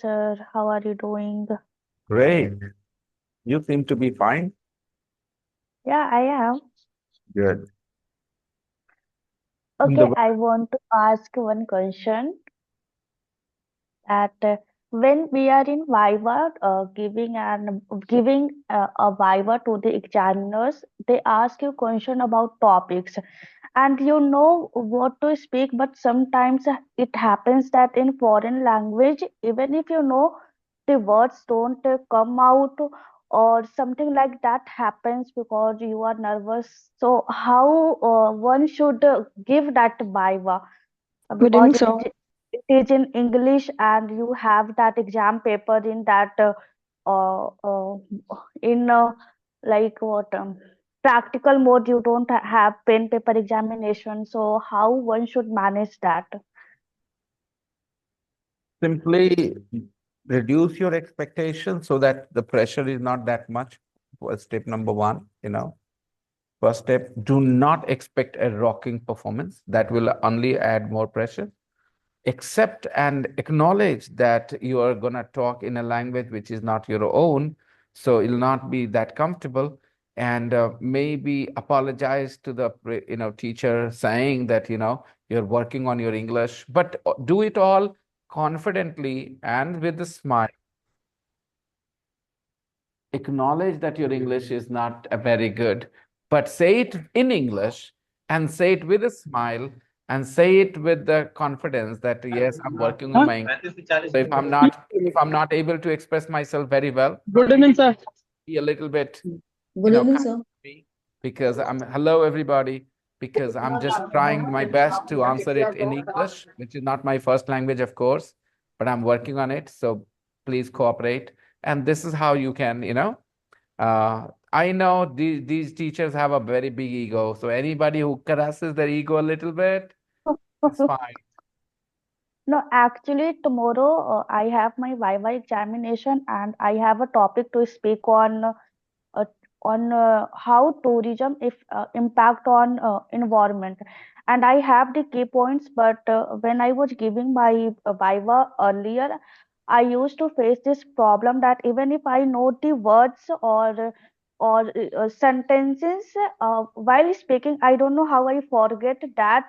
sir. How are you doing? Great. You seem to be fine. Yeah, I am. Good. Okay, The, I want to ask one question that when we are in Viva, giving a Viva to the examiners, they ask you question about topics, and you know what to speak, but sometimes it happens that in foreign language, even if you know the words don't come out or something like that happens because you are nervous. So how one should give that Viva? Good Because evening, sir. it is in English and you have that exam paper in that uh, uh, in like what practical mode. You don't have pen paper examination, so how one should manage that? Simply reduce your expectations so that the pressure is not that much. Was step number one. First step, do not expect a rocking performance. That will only add more pressure. Accept and acknowledge that you are going to talk in a language which is not your own, so it'll not be that comfortable. And maybe apologize to the teacher, saying that you're working on your English, but do it all confidently and with a smile. Acknowledge that your English is not very good, but say it in English and say it with a smile and say it with the confidence that yes, I'm working on Huh? my English. So if I'm not able to express myself very well, Good evening, sir. be a little bit, Good evening, kind sir. to me, because I'm hello everybody, because I'm just trying my best to answer it in English, which is not my first language, of course, but I'm working on it. So please cooperate. And this is how you can. I know these teachers have a very big ego. So anybody who harasses their ego a little bit, it's fine. No, actually, tomorrow I have my Viva examination and I have a topic to speak uh, on how tourism if impact on environment, and I have the key points. But when I was giving my Viva earlier, I used to face this problem that even if I know the words or sentences while speaking, I don't know how I forget that,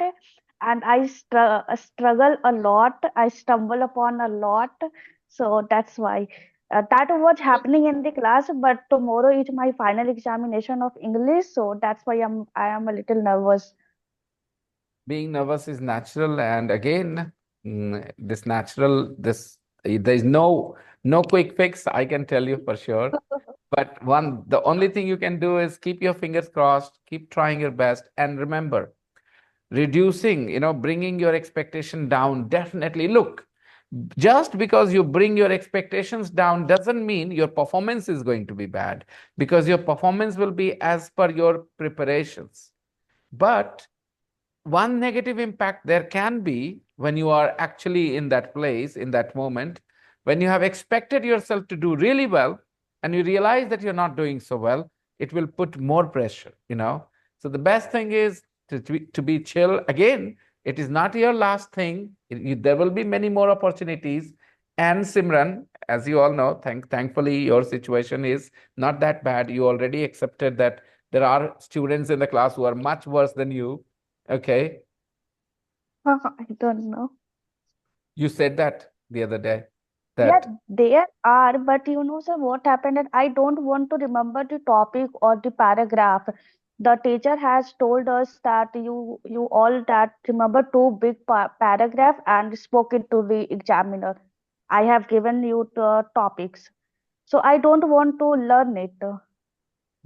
and I struggle a lot. I stumble upon a lot, so that's why. That was happening in the class, but tomorrow is my final examination of English, so that's why I am a little nervous. Being nervous is natural, and again, this natural, this there's no quick fix, I can tell you for sure. But the only thing you can do is keep your fingers crossed, keep trying your best, and remember, reducing, bringing your expectation down. Definitely, look, just because you bring your expectations down doesn't mean your performance is going to be bad, because your performance will be as per your preparations. But one negative impact there can be when you are actually in that place, in that moment, when you have expected yourself to do really well and you realize that you're not doing so well, it will put more pressure. So the best thing is to be chill. Again, it is not your last thing. There will be many more opportunities. And Simran, as you all know, thankfully your situation is not that bad. You already accepted that there are students in the class who are much worse than you. Okay, I don't know. you said that the other day Yeah, that there are, but you know, sir, what happened that I don't want to remember the topic or the paragraph. The teacher has told us that you all that remember two big paragraph and spoke it to the examiner. I have given you the topics, so I don't want to learn it.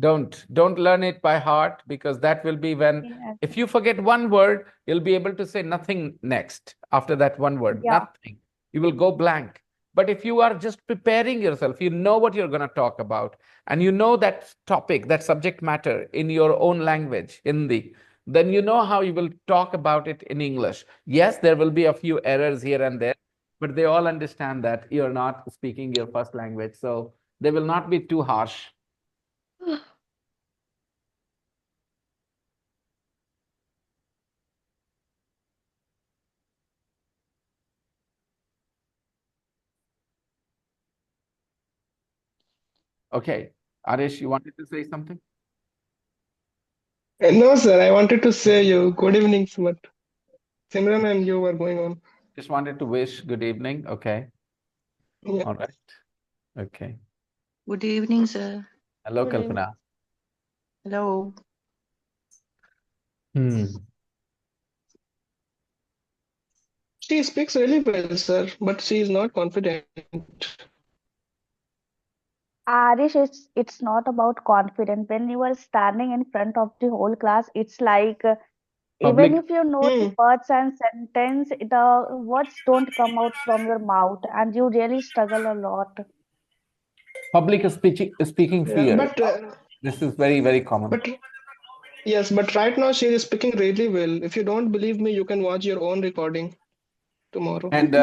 don't learn it by heart, because that will be when, Yes. if you forget one word, you'll be able to say nothing next after that one word, Yeah. nothing. You will go blank. But if you are just preparing yourself, you know what you're going to talk about, and you know that topic, that subject matter in your own language, Hindi, then you know how you will talk about it in English. Yes, there will be a few errors here and there, but they all understand that you're not speaking your first language, so they will not be too harsh. Okay. Arish, you wanted to say something? No, sir, I wanted to say you good evening, but Simran and you were going on. Just wanted to wish good evening. Okay. Yeah. All right. Okay. Good evening, sir. Hello, Good evening. Kalpana. Hello. Hmm. She speaks really well, sir, but she is not confident. Arish, it's not about confidence. When you are standing in front of the whole class, it's like even Public if you know the Hmm. words and sentence, the words don't come out from your mouth, and you really struggle a lot. public speaking Yeah, fear. This is very, very common. but yes, but right now she is speaking really well. If you don't believe me, you can watch your own recording tomorrow. And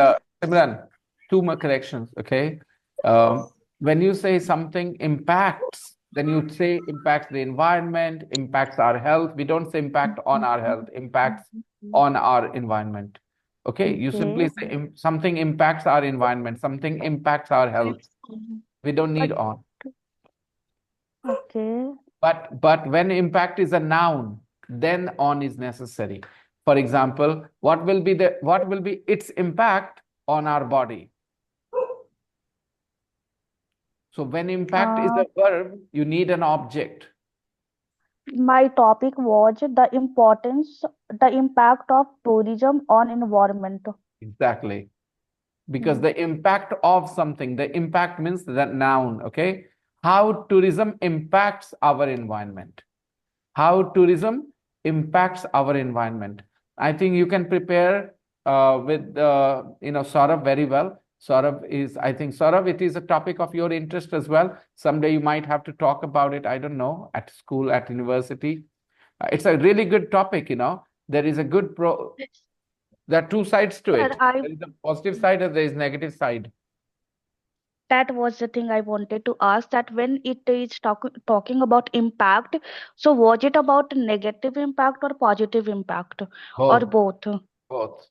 Simran, two more corrections. Okay. When you say something impacts, then you say impacts the environment, impacts our health. We don't say impact on our health, impacts on our environment. Okay. You simply Okay, say something impacts our environment, something impacts our health. We don't need but on. okay. But when impact is a noun, then on is necessary. For example, what will be its impact on our body? So when impact is Uh, a verb, you need an object. my topic was the impact of tourism on environment. Exactly. Because Hmm. the impact of something, the impact means that noun, okay? How tourism impacts our environment. How tourism impacts our environment. I think you can prepare with Saurabh very well. Saurabh is, I think, Saurabh, it is a topic of your interest as well. Someday you might have to talk about it. I don't know, at school, at university. It's a really good topic. There is a good pro. There are two sides to Sir, it. There is a positive side and there is negative side. that was the thing I wanted to ask, that when it is talking about impact, so was it about negative impact or positive impact or Both, both? both.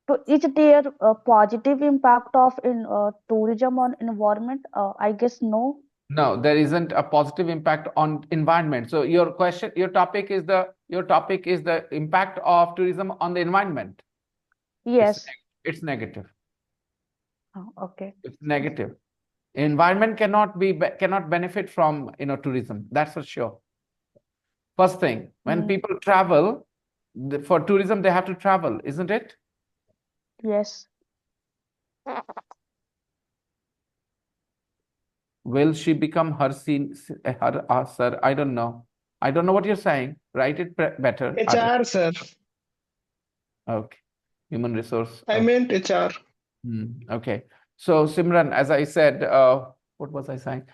So is there a positive impact of in tourism on environment? I guess no. No, there isn't a positive impact on environment. So your topic is the impact of tourism on the environment. It's Yes. it's negative. Oh, okay. It's negative. Environment cannot benefit from tourism. That's for sure. First thing, when Mm, people travel for tourism, they have to travel, isn't it? yes. Will she become her scene, her sir? I don't know. I don't know what you're saying. Write it better. HR, sir. Okay. Human resource. I Okay. meant HR. Okay. So Simran, as I said, what was I saying?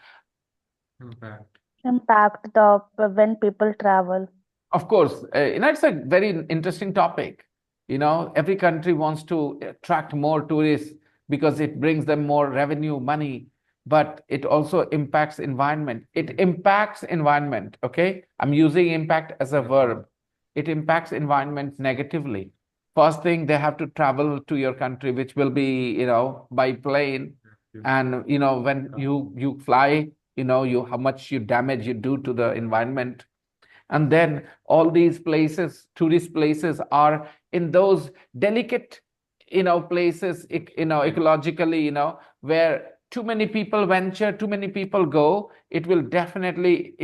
Impact. Impact the when people travel. Of course, it's a very interesting topic. Every country wants to attract more tourists because it brings them more revenue, money, but it also impacts environment. It impacts environment. Okay, I'm using impact as a verb. It impacts environment negatively. First thing, they have to travel to your country, which will be, by plane. And when you fly, you how much you damage you do to the environment. And then all these places, tourist places, are in those delicate places, ecologically, where too many people venture, too many people go, it will definitely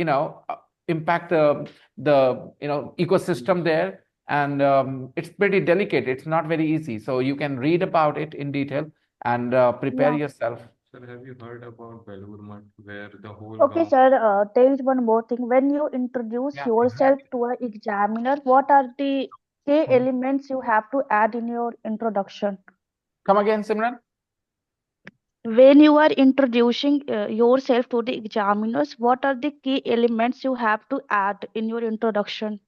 impact the ecosystem there. And it's pretty delicate, it's not very easy, so you can read about it in detail and prepare Yeah. yourself. Sir, have you heard about Belur Math, where the whole Okay, gaon? sir. There is one more thing. When you introduce Yeah, yourself exactly. to an examiner, what are the key Mhm. elements you have to add in your introduction? Come again, Simran. When you are introducing yourself to the examiners, what are the key elements you have to add in your introduction?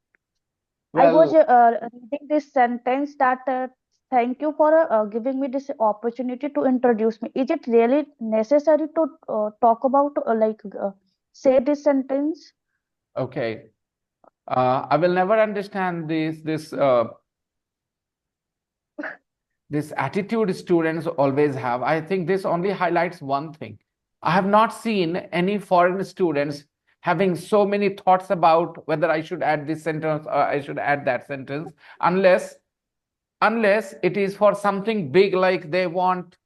I was Well, reading this sentence that thank you for giving me this opportunity to introduce me. Is it really necessary to talk about say this sentence? okay. I will never understand this attitude students always have. I think this only highlights one thing. I have not seen any foreign students having so many thoughts about whether I should add this sentence or I should add that sentence, unless it is for something big, like they want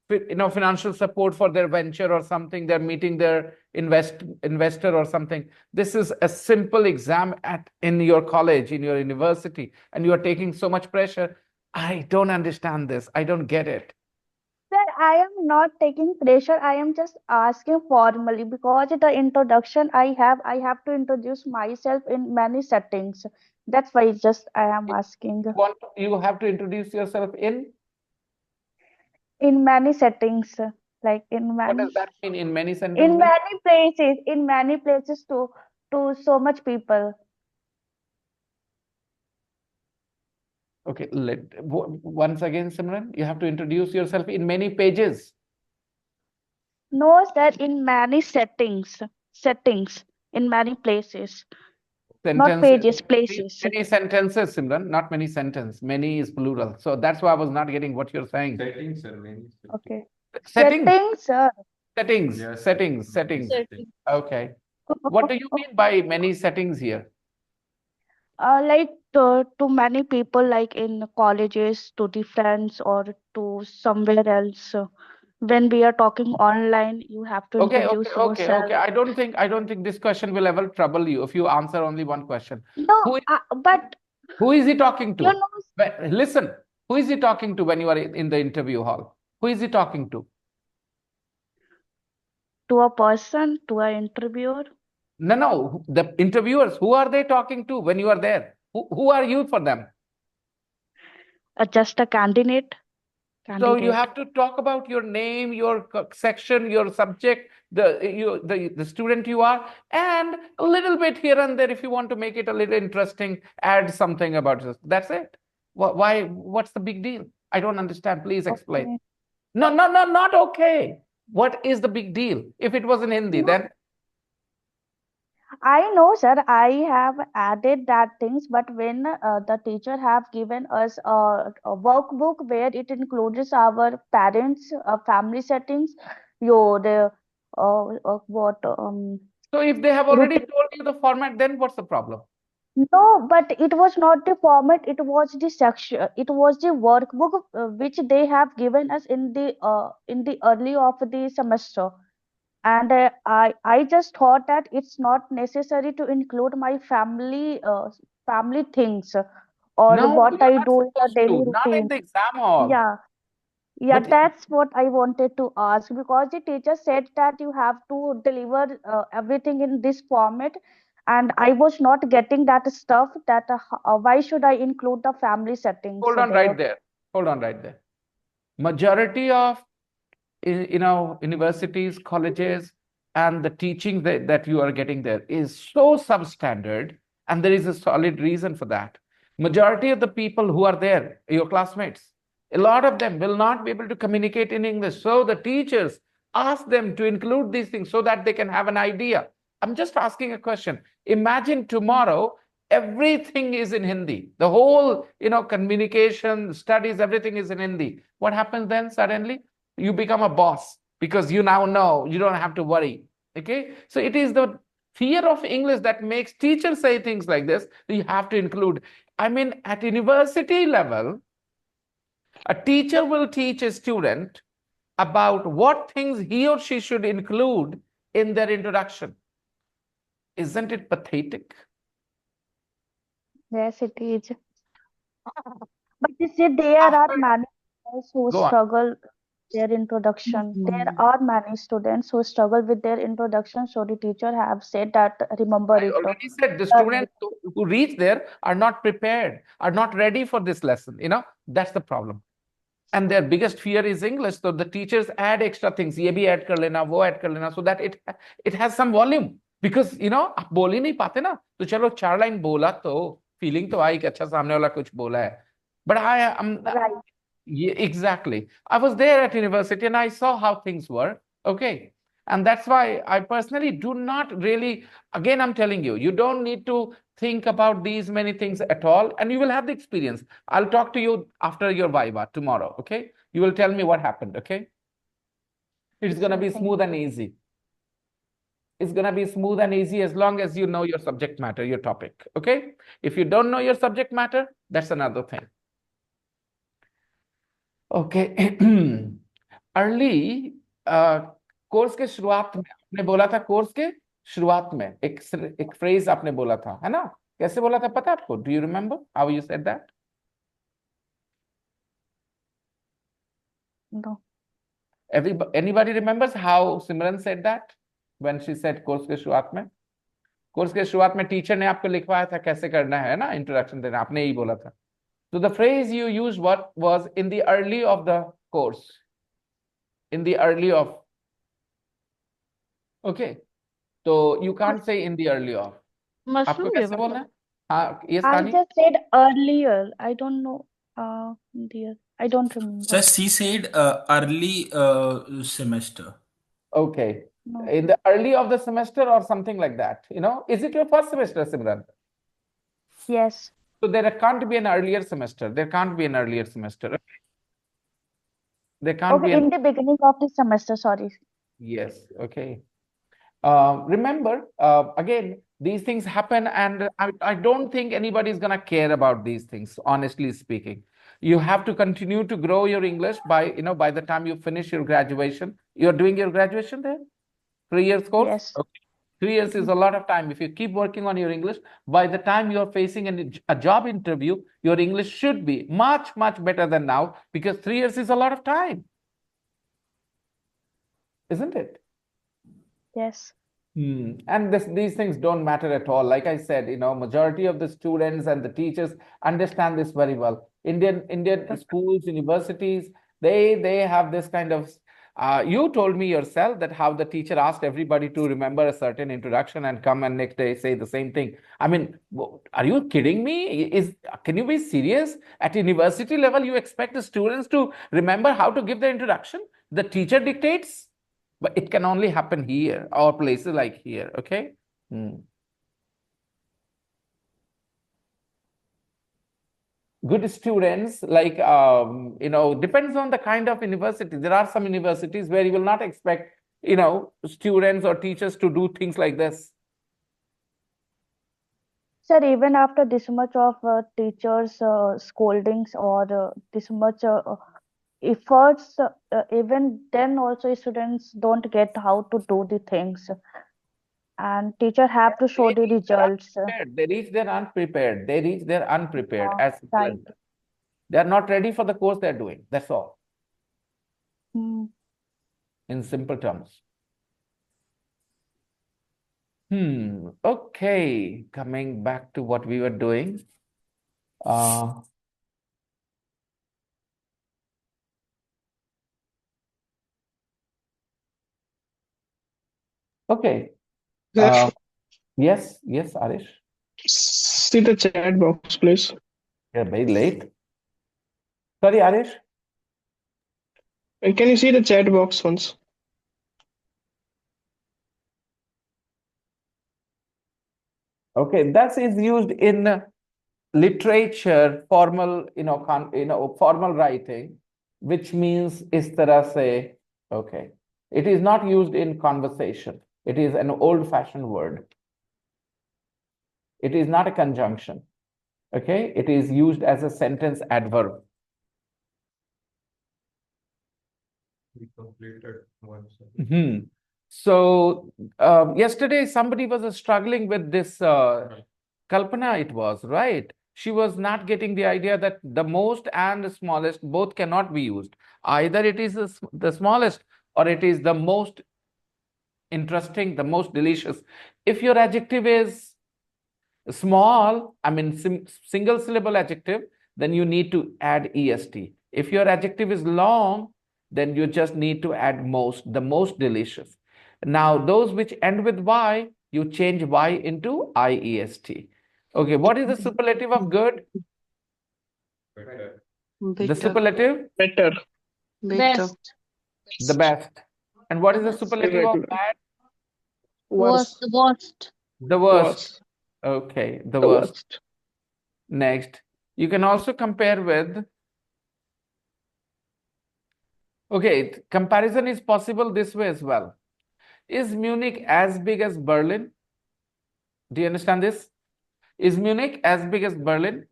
financial support for their venture or something, they're meeting their investor or something. This is a simple exam in your college, in your university, and you are taking so much pressure. I don't understand this. I don't get it. Sir, I am not taking pressure. I am just asking formally because the introduction I have to introduce myself in many settings. That's why just I am asking. You have to introduce yourself in. In many settings, like What does that mean? In many in sentences? many places, to so much people. Okay, once again, Simran, you have to introduce yourself in many pages. No, sir, in many settings, in many places, not Sentences. pages, places. Many sentences, Simran, not many sentence. Many is plural. So that's why I was not getting what you're saying. Settings, sir, many settings. Okay. Settings, Settings, sir. settings, Yes, settings, many settings. settings. Okay. What do you mean by many settings here? Like to many people, like in colleges, to the friends, or to somewhere else. When we are talking online, you have to introduce Okay. yourself. I don't think this question will ever trouble you if you answer only one question. No, Who is but who is he talking you to? know, Listen, who is he talking to when you are in the interview hall? Who is he talking to? to a person, to an interviewer, No. The interviewers, who are they talking to when you are there? Who are you for them? just a candidate, So you candidate. have to talk about your name, your section, your subject, the student you are, and a little bit here and there if you want to make it a little interesting, add something about this. That's it. Why? What's the big deal? I don't understand. Please explain. Okay. No, no, no, not okay. What is the big deal? If it was in Hindi, No, then I know, sir. I have added that things, but when the teacher have given us a workbook where it includes our parents, family settings, your what so if they have already routine. told you the format, then what's the problem? No, but it was not the format. It was the section. It was the workbook which they have given us in the early of the semester. And I just thought that it's not necessary to include my family things or No, what you're I not do in the supposed daily to. Not in routine. the exam hall. Yeah, yeah, But that's what I wanted to ask because the teacher said that you have to deliver everything in this format, and I was not getting that stuff. That why should I include the family settings hold on there? right there. Hold on right there. Majority of universities, colleges, and the teaching that you are getting there is so substandard, and there is a solid reason for that. Majority of the people who are there, your classmates, a lot of them will not be able to communicate in English. So the teachers ask them to include these things so that they can have an idea. I'm just asking a question. Imagine tomorrow everything is in Hindi. The whole, communication, studies, everything is in Hindi. What happens then suddenly? You become a boss because you now know you don't have to worry. Okay, so it is the fear of English that makes teachers say things like this. You have to include. I mean, at university level, a teacher will teach a student about what things he or she should include in their introduction. Isn't it pathetic? Yes, it is. But you see, there are After, many students who go on. struggle their introduction. There are many students who struggle with their introduction. So the teacher have said that remember I it, already said the learn it. students who reach there are not prepared, are not ready for this lesson. That's the problem. And their biggest fear is English. So the teachers add extra things. ये भी add कर लेना, वो add कर लेना, so that it has some volume. Because आप बोल ही नहीं पाते ना, तो चलो 4 लाइन बोला तो फीलिंग तो आई कि अच्छा सामने वाला कुछ बोला है. But I am Right. yeah, exactly. I was there at university and I saw how things were. Okay. And that's why I personally do not really, again, I'm telling you, you don't need to think about these many things at all, and you will have the experience. I'll talk to you after your Viva tomorrow. Okay. You will tell me what happened. Okay. It's going to be Thank smooth and easy. It's going to be smooth and easy as long as you know your subject matter, your topic. Okay? If you don't know your subject matter, that's another thing. Okay. Early course के शुरुआत में आपने बोला था, course के शुरुआत में एक फ्रेज आपने बोला था, है ना? कैसे बोला था पता है आपको? Do you remember how you said that? No. Anybody remembers how Simran said that when she said course के शुरुआत में? कोर्स के शुरुआत में टीचर ने आपको लिखवाया था कैसे करना है ना, इंट्रोडक्शन देना, आपने यही बोला था. So the phrase you used what was in the early of the course. In the early of. Okay. So you can't say in the early of. आपको कैसे बोलना है? हाँ, yes, I Tani? just said earlier. I don't know. Dear, I don't remember. Sir, she said early semester. Okay. No. In the early of the semester or something like that. You know, is it your first semester, Simran? Yes. So there can't be an earlier semester. There can't be an earlier semester. There can't be Okay, an. in the beginning of the semester, sorry. Yes. Okay. Remember, again, these things happen, and I don't think anybody's gonna care about these things, honestly speaking. You have to continue to grow your English by, by the time you finish your graduation. You're doing your graduation there? 3 years course? Yes. Okay. 3 years is a lot of time. If you keep working on your English, by the time you're facing a job interview, your English should be much, much better than now, because 3 years is a lot of time. Isn't it? Yes. And these things don't matter at all. Like I said, majority of the students and the teachers understand this very well. Indian schools, universities, they have this kind of. You told me yourself that how the teacher asked everybody to remember a certain introduction and come and next day say the same thing. I mean, are you kidding me? Can you be serious? At university level, you expect the students to remember how to give the introduction? The teacher dictates? But it can only happen here or places like here, okay? Good students, like, depends on the kind of university. There are some universities where you will not expect, students or teachers to do things like this. Sir, even after this much of teachers' scoldings or this much efforts, even then also students don't get how to do the things, and teacher have to show the results. They reach there unprepared. They reach there unprepared, Yeah, as simple as right. that. They are not ready for the course they're doing. That's all. In simple terms. Okay, coming back to what we were doing. Okay. Yes, Arish. See the chat box, please. You're very late. Sorry, Arish. And can you see the chat box once? Okay, that is used in literature, formal, formal writing, which means is tarah se. Okay. It is not used in conversation. It is an old-fashioned word. It is not a conjunction. Okay, it is used as a sentence adverb. We completed one sentence. So yesterday somebody was struggling with this Kalpana, it was, right? She was not getting the idea that the most and the smallest both cannot be used. Either it is the smallest or it is the most interesting, the most delicious. If your adjective is small, I mean single syllable adjective, then you need to add est. If your adjective is long, then you just need to add most, the most delicious. Now those which end with y, you change y into iest. Okay, what is the superlative of good? Better. The superlative? Better. Better. The best. And what is the superlative of Irregular. bad? Worse. The worst. Okay, the worst. Next, you can also compare with Okay, comparison is possible this way as well. Is Munich as big as Berlin? Do you understand this? Is Munich as big as Berlin?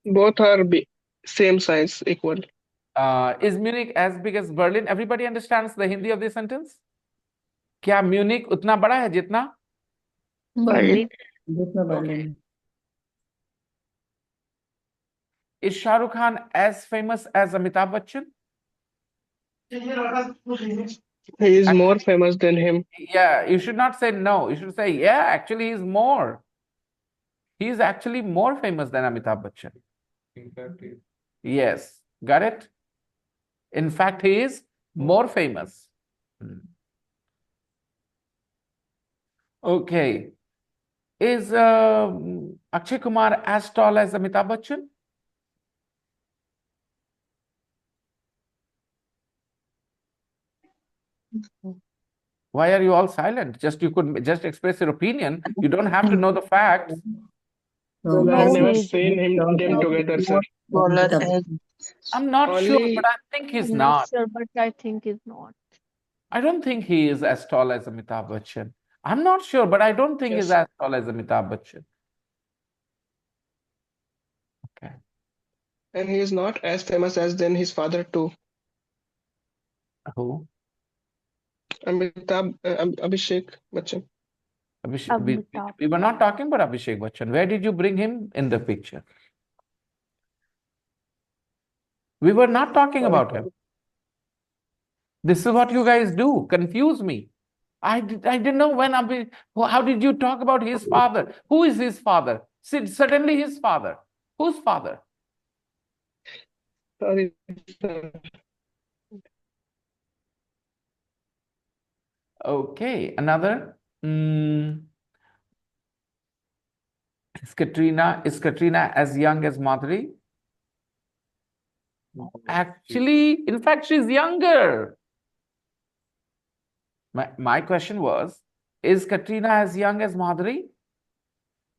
Both are same size, equal. Is Munich as big as Berlin? Everybody understands the Hindi of this sentence? क्या Munich उतना बड़ा है जितना Berlin. Okay. Is Shah Rukh Khan as famous as Amitabh Bachchan? He is more famous than him. Yeah, you should not say no. You should say, yeah, actually, he's more. He's actually more famous than Amitabh Bachchan. In fact, Yes, got it? In fact, he is more famous. Okay. Is Akshay Kumar as tall as Amitabh Bachchan? Why are you all silent? You could just express your opinion. You don't have to know the facts. Well, I've No, never he is seen them together, sir. Taller as I'm not sure, Only but I think he's I'm not. not sure, but I think he's not. I don't think he is as tall as Amitabh Bachchan. I'm not sure, but I don't think he's yes, as tall as Amitabh Bachchan. Okay. and he is not as famous as then his father too. Who? Abhishek Bachchan. Amitabh. We were not talking about Abhishek Bachchan. Where did you bring him in the picture? We were not talking Sorry. about him. This is what you guys do, confuse me. I didn't know when how did you talk about his father? Who is his father? Certainly his father. Whose father? Sorry, sir. Okay, another. Is Katrina as young as Madhuri? Actually, in fact, she's younger. My question was, is Katrina as young as Madhuri?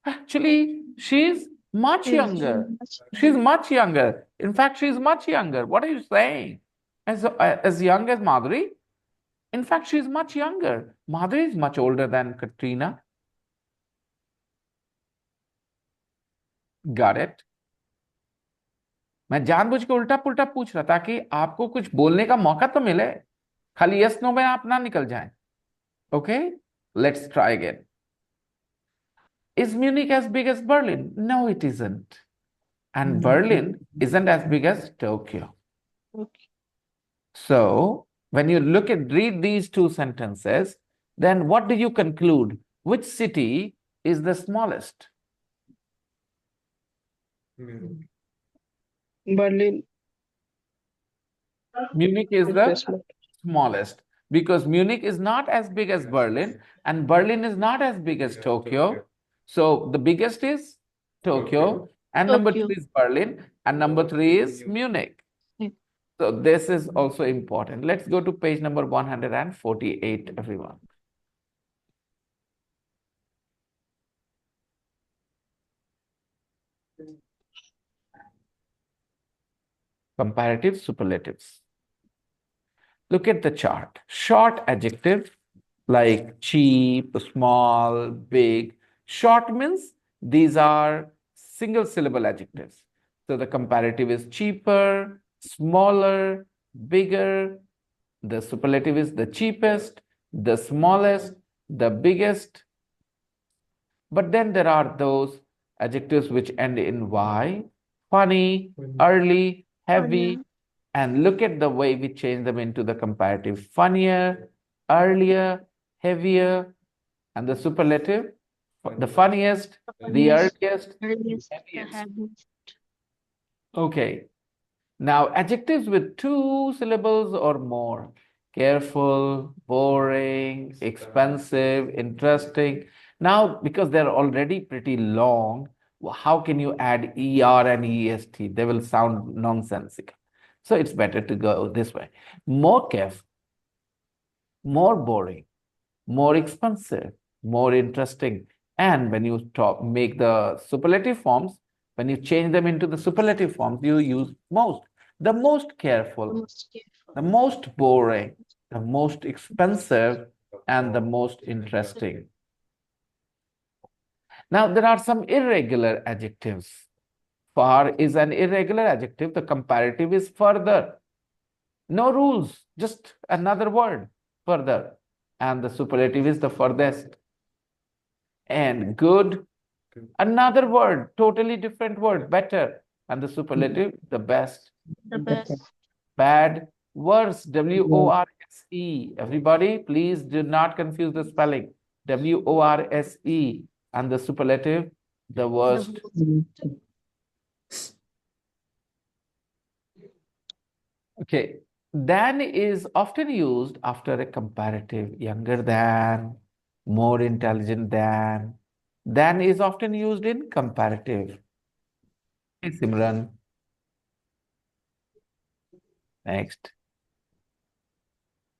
Actually, she's much He's younger. much She's much younger. In fact, she's much younger. What are you saying? As young as Madhuri? In fact, she's much younger. Madhuri is much older than Katrina. Got it? मैं जानबूझ के उल्टा पुल्टा पूछ रहा ताकि आपको कुछ बोलने का मौका तो मिले खाली यस नो में आप ना निकल जाएं okay let's try again Is Munich as big as Berlin? No, it isn't. And Berlin isn't as big as Tokyo. okay. So, when you read these two sentences, then what do you conclude? Which city is the smallest? Berlin Munich is is the the small. smallest because Munich is not as big as Berlin and Berlin is not as big as Tokyo. So the biggest is Tokyo and number two Tokyo. is Berlin and number three is Munich. Hmm. So this is also important. Let's go to page number 148, everyone. Comparative superlatives. Look at the chart. Short adjective like cheap, small, big. Short means these are single syllable adjectives. So the comparative is cheaper, smaller, bigger. The superlative is the cheapest, the smallest, the biggest. But then there are those adjectives which end in Y, funny, early, heavy, Funny. and look at the way we change them into the comparative. Funnier, earlier, heavier, and the superlative, the funniest, the Funniest, earliest, earliest, the heaviest. heaviest. Okay. Now, adjectives with 2 syllables or more. Careful, boring, expensive, interesting. Now, because they're already pretty long, how can you add ER and EST? They will sound nonsensical. So it's better to go this way. More careful, more boring, more expensive, more interesting. And when you make the superlative forms, when you change them into the superlative forms, you use most. the most careful, the most boring, the most expensive, and the most interesting. Now, there are some irregular adjectives. Far is an irregular adjective. The comparative is further. No rules, just another word, further. And the superlative is the furthest. And good, another word, totally different word, better. And the superlative, the best. The best. Bad, worse, W-O-R-S-E. Everybody, please do not confuse the spelling. W-O-R-S-E. And the superlative, the worst. Okay, than is often used after a comparative, younger than, more intelligent than. Than is often used in comparative. Hey, Simran. Next.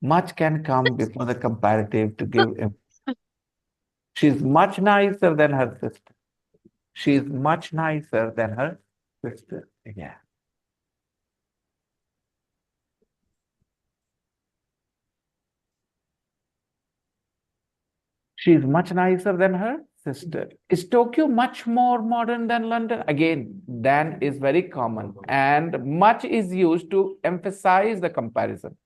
Much can come before the comparative to give. She's much nicer than her sister. She's much nicer than her sister. Yeah. She's much nicer than her sister. Is Tokyo much more modern than London? Again, than is very common and much is used to emphasize the comparison.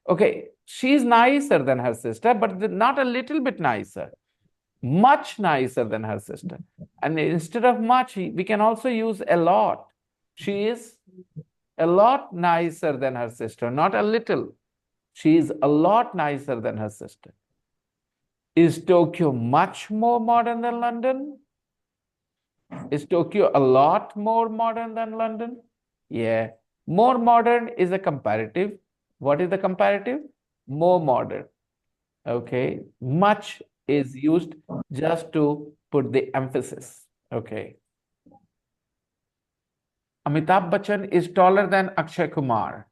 Okay, she's nicer than her sister, but not a little bit nicer. Much nicer than her sister. And instead of much, we can also use a lot. She is a lot nicer than her sister, not a little. She is a lot nicer than her sister. Is Tokyo much more modern than London? Is Tokyo a lot more modern than London? Yeah. More modern is a comparative. What is the comparative? More modern. Okay. Much is used just to put the emphasis. Okay. Amitabh Bachchan is taller than Akshay Kumar.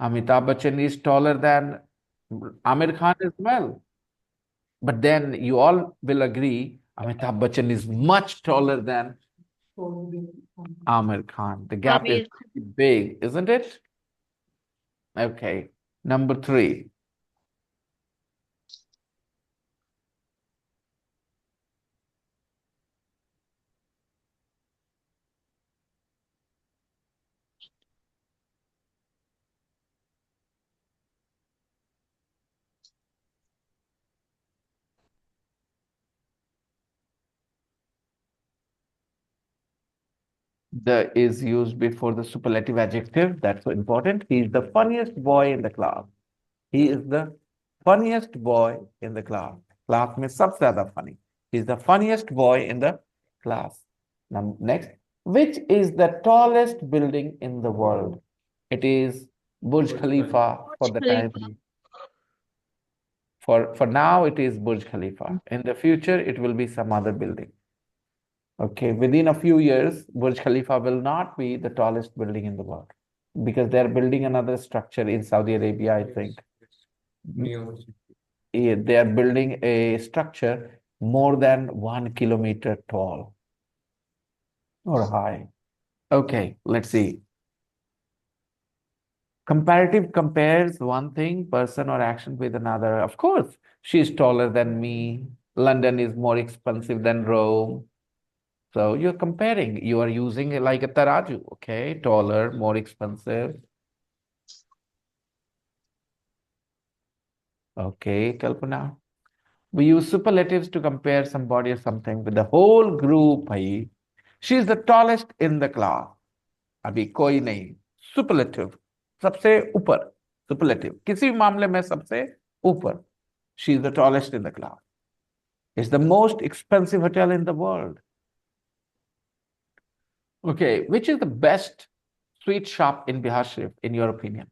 Amitabh Bachchan is taller than Amir Khan as well. But then you all will agree Amitabh Bachchan is much taller than Amir Khan. The gap is Amir. big, isn't it? Okay. Number 3. The is used before the superlative adjective. That's so important. He is the funniest boy in the class. He is the funniest boy in the class. Class में सबसे ज़्यादा funny. He is the funniest boy in the class. Now, next, which is the tallest building in the world? It is Burj Khalifa for the time Khalifa. being. For now, it is Burj Khalifa. In the future, it will be some other building. Okay, within a few years, Burj Khalifa will not be the tallest building in the world because they're building another structure in Saudi Arabia, I think. Yeah, they are building a structure more than 1 kilometer tall or high. Okay, let's see. Comparative compares one thing, person or action with another. Of course, she's taller than me. London is more expensive than Rome. So you're comparing, you are using it like a taraju, okay? Taller, more expensive. Okay, Kalpana. We use superlatives to compare somebody or something with the whole group, bhai. She is the tallest in the class. अभी कोई नहीं. Superlative. सबसे ऊपर. Superlative. किसी भी मामले में सबसे ऊपर. She is the tallest in the class. It's the most expensive hotel in the world. Okay, which is the best sweet shop in Bihar Sharif, in your opinion?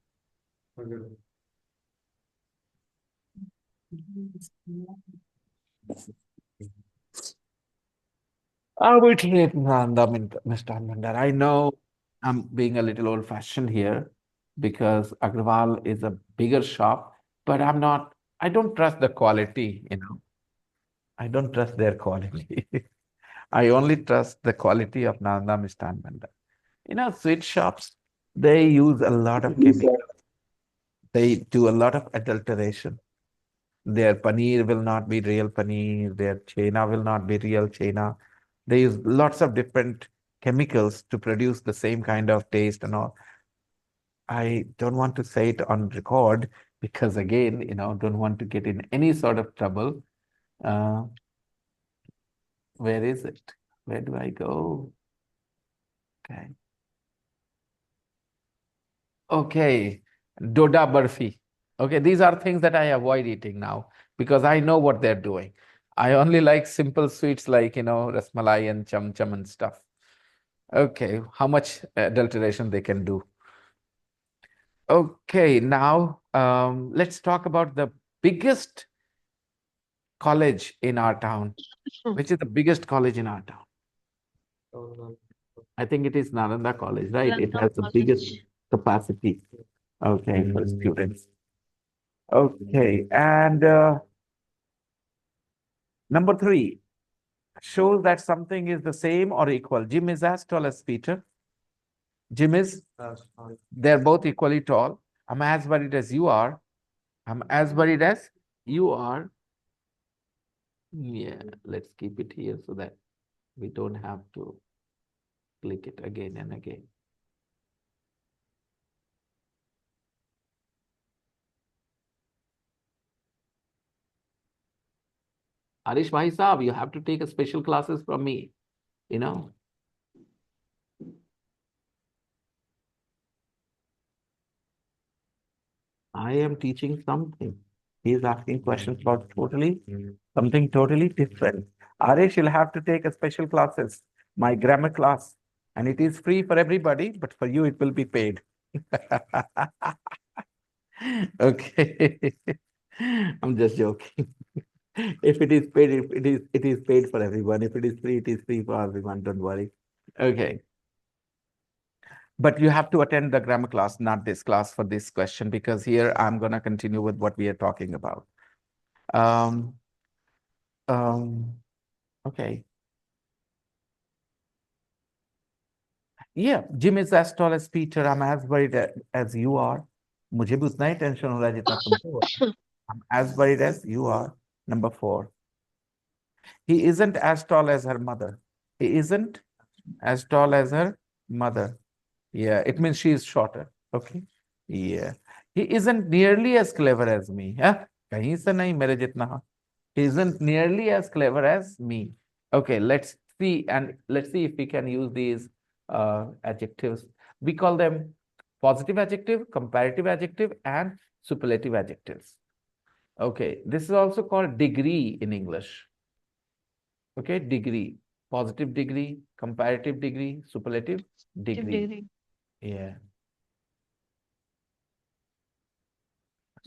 I would rate Nanda Mr. Mandar. I know I'm being a little old-fashioned here because Agrawal is a bigger shop, but I don't trust the quality, I don't trust their quality. I only trust the quality of Nanda Mistan Mandar. Sweet shops, They use a lot of chemicals. They do a lot of adulteration. Their paneer will not be real paneer. Their chena will not be real chena. They use lots of different chemicals to produce the same kind of taste and all. I don't want to say it on record because again, don't want to get in any sort of trouble. Uh, where is it? Where do I go? Okay. Okay. Doda barfi. Okay, these are things that I avoid eating now because I know what they're doing. I only like simple sweets like, rasmalai and cham cham and stuff. Okay, how much adulteration they can do. Okay, now let's talk about the biggest college in our town. Which is the biggest college in our town? I think it is Nalanda College, right? It has the biggest capacity, okay, for students. Okay, and number 3 shows that something is the same or equal. Jim is as tall as Peter. Jim is, they're both equally tall. I'm as worried as you are. I'm as worried as you are. Yeah, let's keep it here so that we don't have to click it again and again. Arish Bhai Saab, you have to take a special classes from me, I am teaching something. He is asking questions about something totally different. Arish, you'll have to take a special classes, my grammar class. And it is free for everybody, but for you it will be paid. Okay. I'm just joking. If it is paid, it is paid for everyone. If it is free for everyone. Don't worry. Okay. But you have to attend the grammar class, not this class for this question, because here I'm going to continue with what we are talking about. Um, okay. Yeah, Jim is as tall as Peter. I'm as worried as you are. मुझे भी उतना ही tension हो रहा है जितना तुमको हो रहा है. I'm as worried as you are. Number 4. He isn't as tall as her mother. He isn't as tall as her mother. Yeah, it means she is shorter. Okay. Yeah. He isn't nearly as clever as me. Yeah. कहीं से नहीं मेरे जितना. He isn't nearly as clever as me. Okay, let's see if we can use these adjectives. We call them positive adjective, comparative adjective, and superlative adjectives. Okay, this is also called degree in English. Okay, degree, positive degree, comparative degree, superlative degree. Yeah.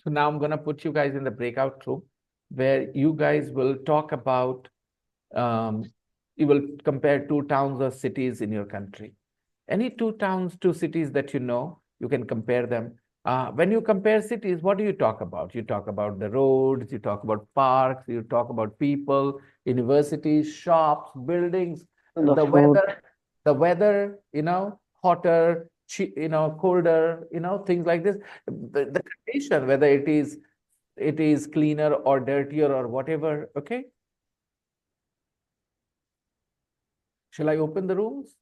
So now I'm going to put you guys in the breakout room where you guys will talk about, you will compare 2 towns or cities in your country. Any 2 towns, 2 cities that you can compare them. When you compare cities, what do you talk about? You talk about the roads, you talk about parks, you talk about people, universities, shops, buildings, the weather, hotter, colder, things like this. The condition, whether it is cleaner or dirtier or whatever. Okay. Shall I open the rooms?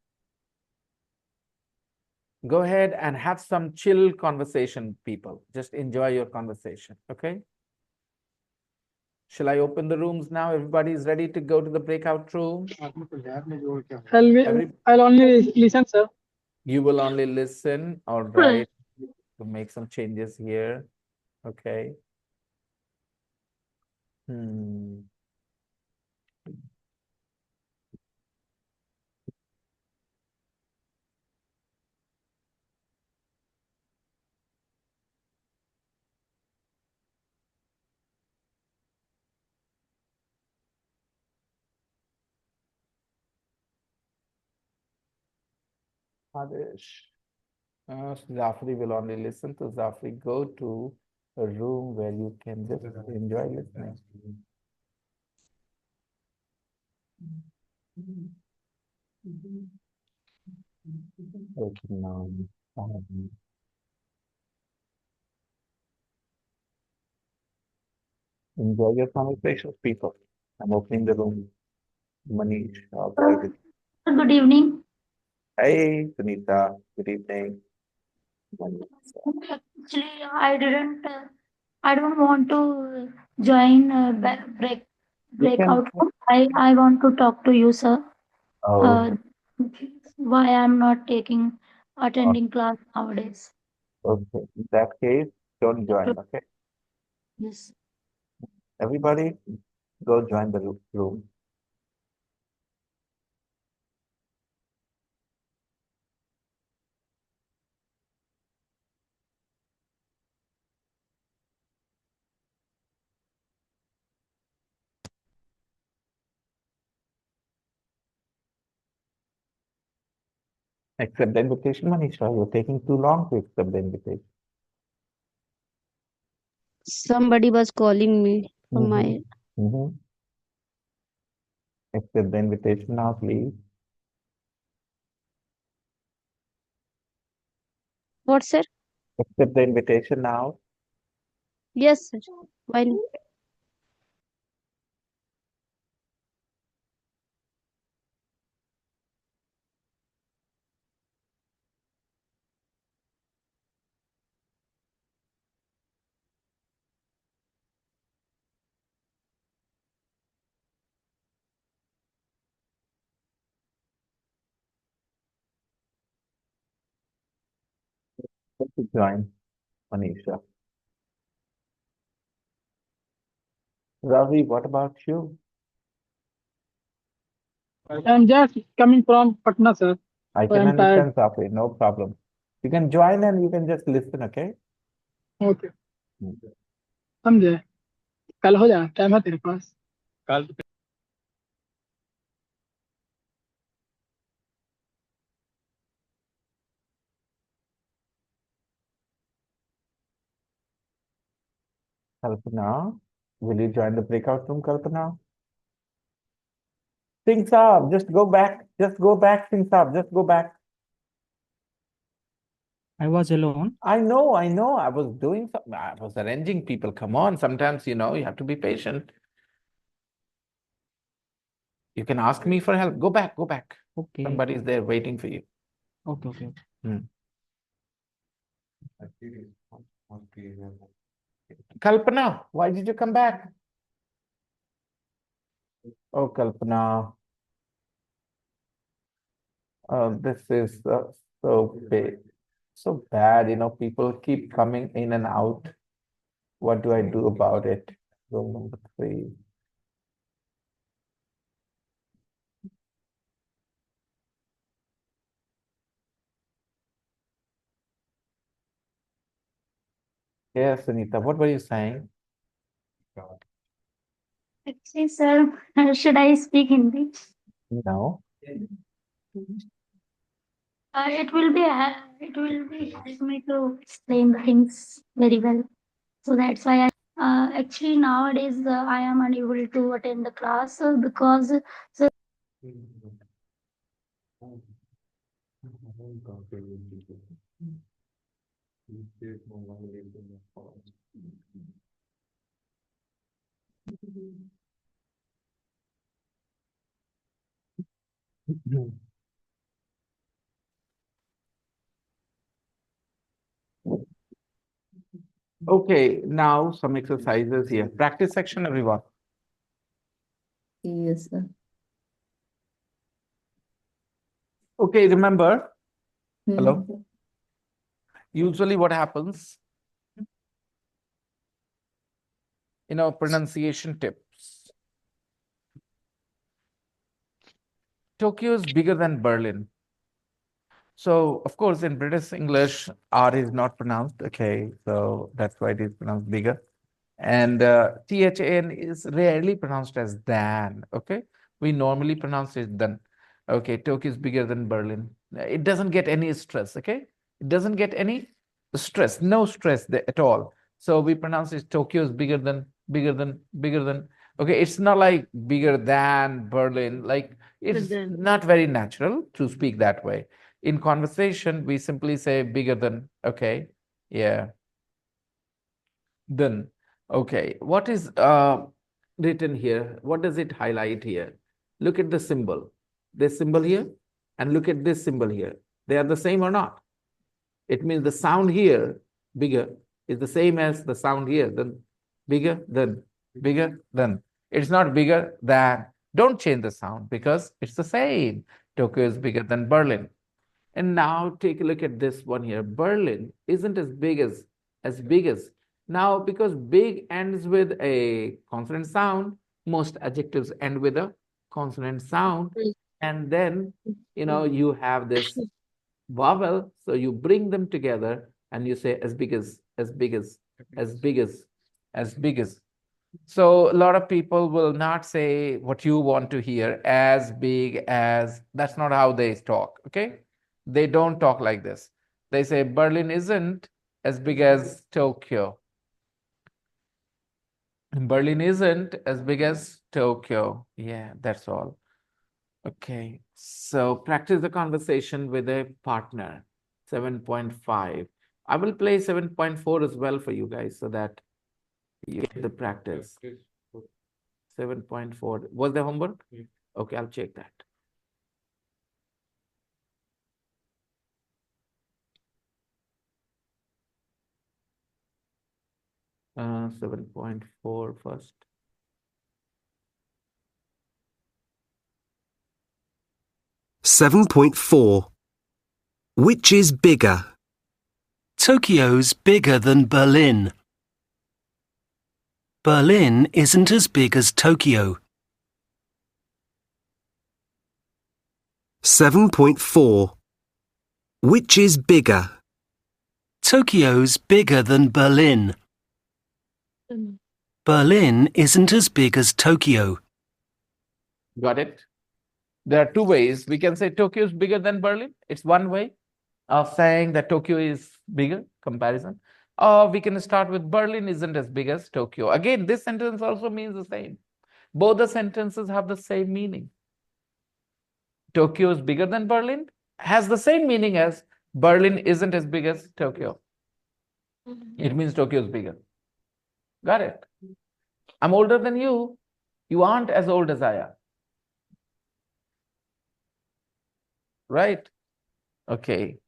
Go ahead and have some chill conversation, people. Just enjoy your conversation. Okay. Shall I open the rooms now? Everybody is ready to go to the breakout room. I'll only listen, sir. You will only listen. All right. To make some changes here. Okay. Adesh. Zafri will only listen to Zafri. Go to a room where you can just enjoy listening. Okay, now. Um, Enjoy your conversations, people. I'm opening the room. Manish, there with Good evening. Hey, Sunita. Good evening. Manish. Actually, I don't want to join You can. breakout room. I want to talk to you, sir. Oh, Uh, why I'm not uh, attending class nowadays. okay. In that case, don't join, okay? Yes. Everybody, go join the room. Accept the invitation, Manisha. You're taking too long to accept the invitation. Somebody was calling me from Mm-hmm. my. Mm-hmm. Accept the invitation now, please. What, sir? Accept the invitation now. Yes, sir. Why not? To join, Manisha. Ravi, what about you? I'm just coming from Patna, sir. I So can I'm tired. understand, Safi, no problem. You can join and you can just listen, okay? Okay. Mm. समझे कल हो जाए time है तेरे पास कल Kalpana, will you join the breakout room, Kalpana? Sing Saab, just go back. Just go back, Sing Saab, just go back. I was alone. I know, I know. I was doing something. I was arranging people. Come on. Sometimes, you have to be patient. You can ask me for help. Go back, go back. Okay. Somebody is there waiting for you. Okay. Okay. Hmm. Kalpana, why did you come back? Oh, Kalpana. This is so big, so bad. People keep coming in and out. What do I do about it? Rule number 3. Yes, Anita, what were you saying? Actually, sir, should I speak Hindi? No. It will be help me to explain the things very well. So that's why actually nowadays I am unable to attend the class because sir, Okay, now some exercises here. Practice section, everyone. yes, sir. Okay, remember, Hmm. hello? Usually what happens, pronunciation tips. Tokyo is bigger than Berlin. So, of course, in British English, R is not pronounced. Okay, so that's why it is pronounced bigger. And THAN is rarely pronounced as than. Okay, we normally pronounce it than. Okay, Tokyo is bigger than Berlin. It doesn't get any stress. Okay, it doesn't get any stress, no stress there at all. So we pronounce it Tokyo is bigger than, bigger than, bigger than. Okay, it's not like bigger than Berlin. Like it's not very natural to speak that way. In conversation, we simply say bigger than, okay? Yeah. Then, okay. What is written here? What does it highlight here? Look at the symbol. This symbol here, and look at this symbol here. They are the same or not? It means the sound here, bigger, is the same as the sound here, then bigger than, bigger than. It's not bigger than. Don't change the sound because it's the same. Tokyo is bigger than Berlin. And now take a look at this one here. Berlin isn't as big as. Now, because big ends with a consonant sound, most adjectives end with a consonant sound. And then, you have this vowel, so you bring them together and you say as big as, as big as, as big as, as big as. So a lot of people will not say what you want to hear, as big as. That's not how they talk, okay? They don't talk like this. They say Berlin isn't as big as Tokyo. Berlin isn't as big as Tokyo. Yeah, that's all. Okay, so practice the conversation with a partner. 7.5. I will play 7.4 as well for you guys so that you get the practice. 7.4. Was the homework? Okay, I'll check that. Uh, 7.4 first. .4. Which is bigger? Tokyo's bigger than Berlin. Berlin isn't as big as Tokyo. 7.4. Which is bigger? Tokyo's bigger than Berlin. Berlin isn't as big as Tokyo. Got it? There are two ways. We can say Tokyo is bigger than Berlin. It's one way of saying that Tokyo is bigger, comparison. Or we can start with Berlin isn't as big as Tokyo. Again, this sentence also means the same. Both the sentences have the same meaning. Tokyo is bigger than Berlin has the same meaning as Berlin isn't as big as Tokyo. It means Tokyo is bigger. Got it? I'm older than you. You aren't as old as I am. Right? Okay.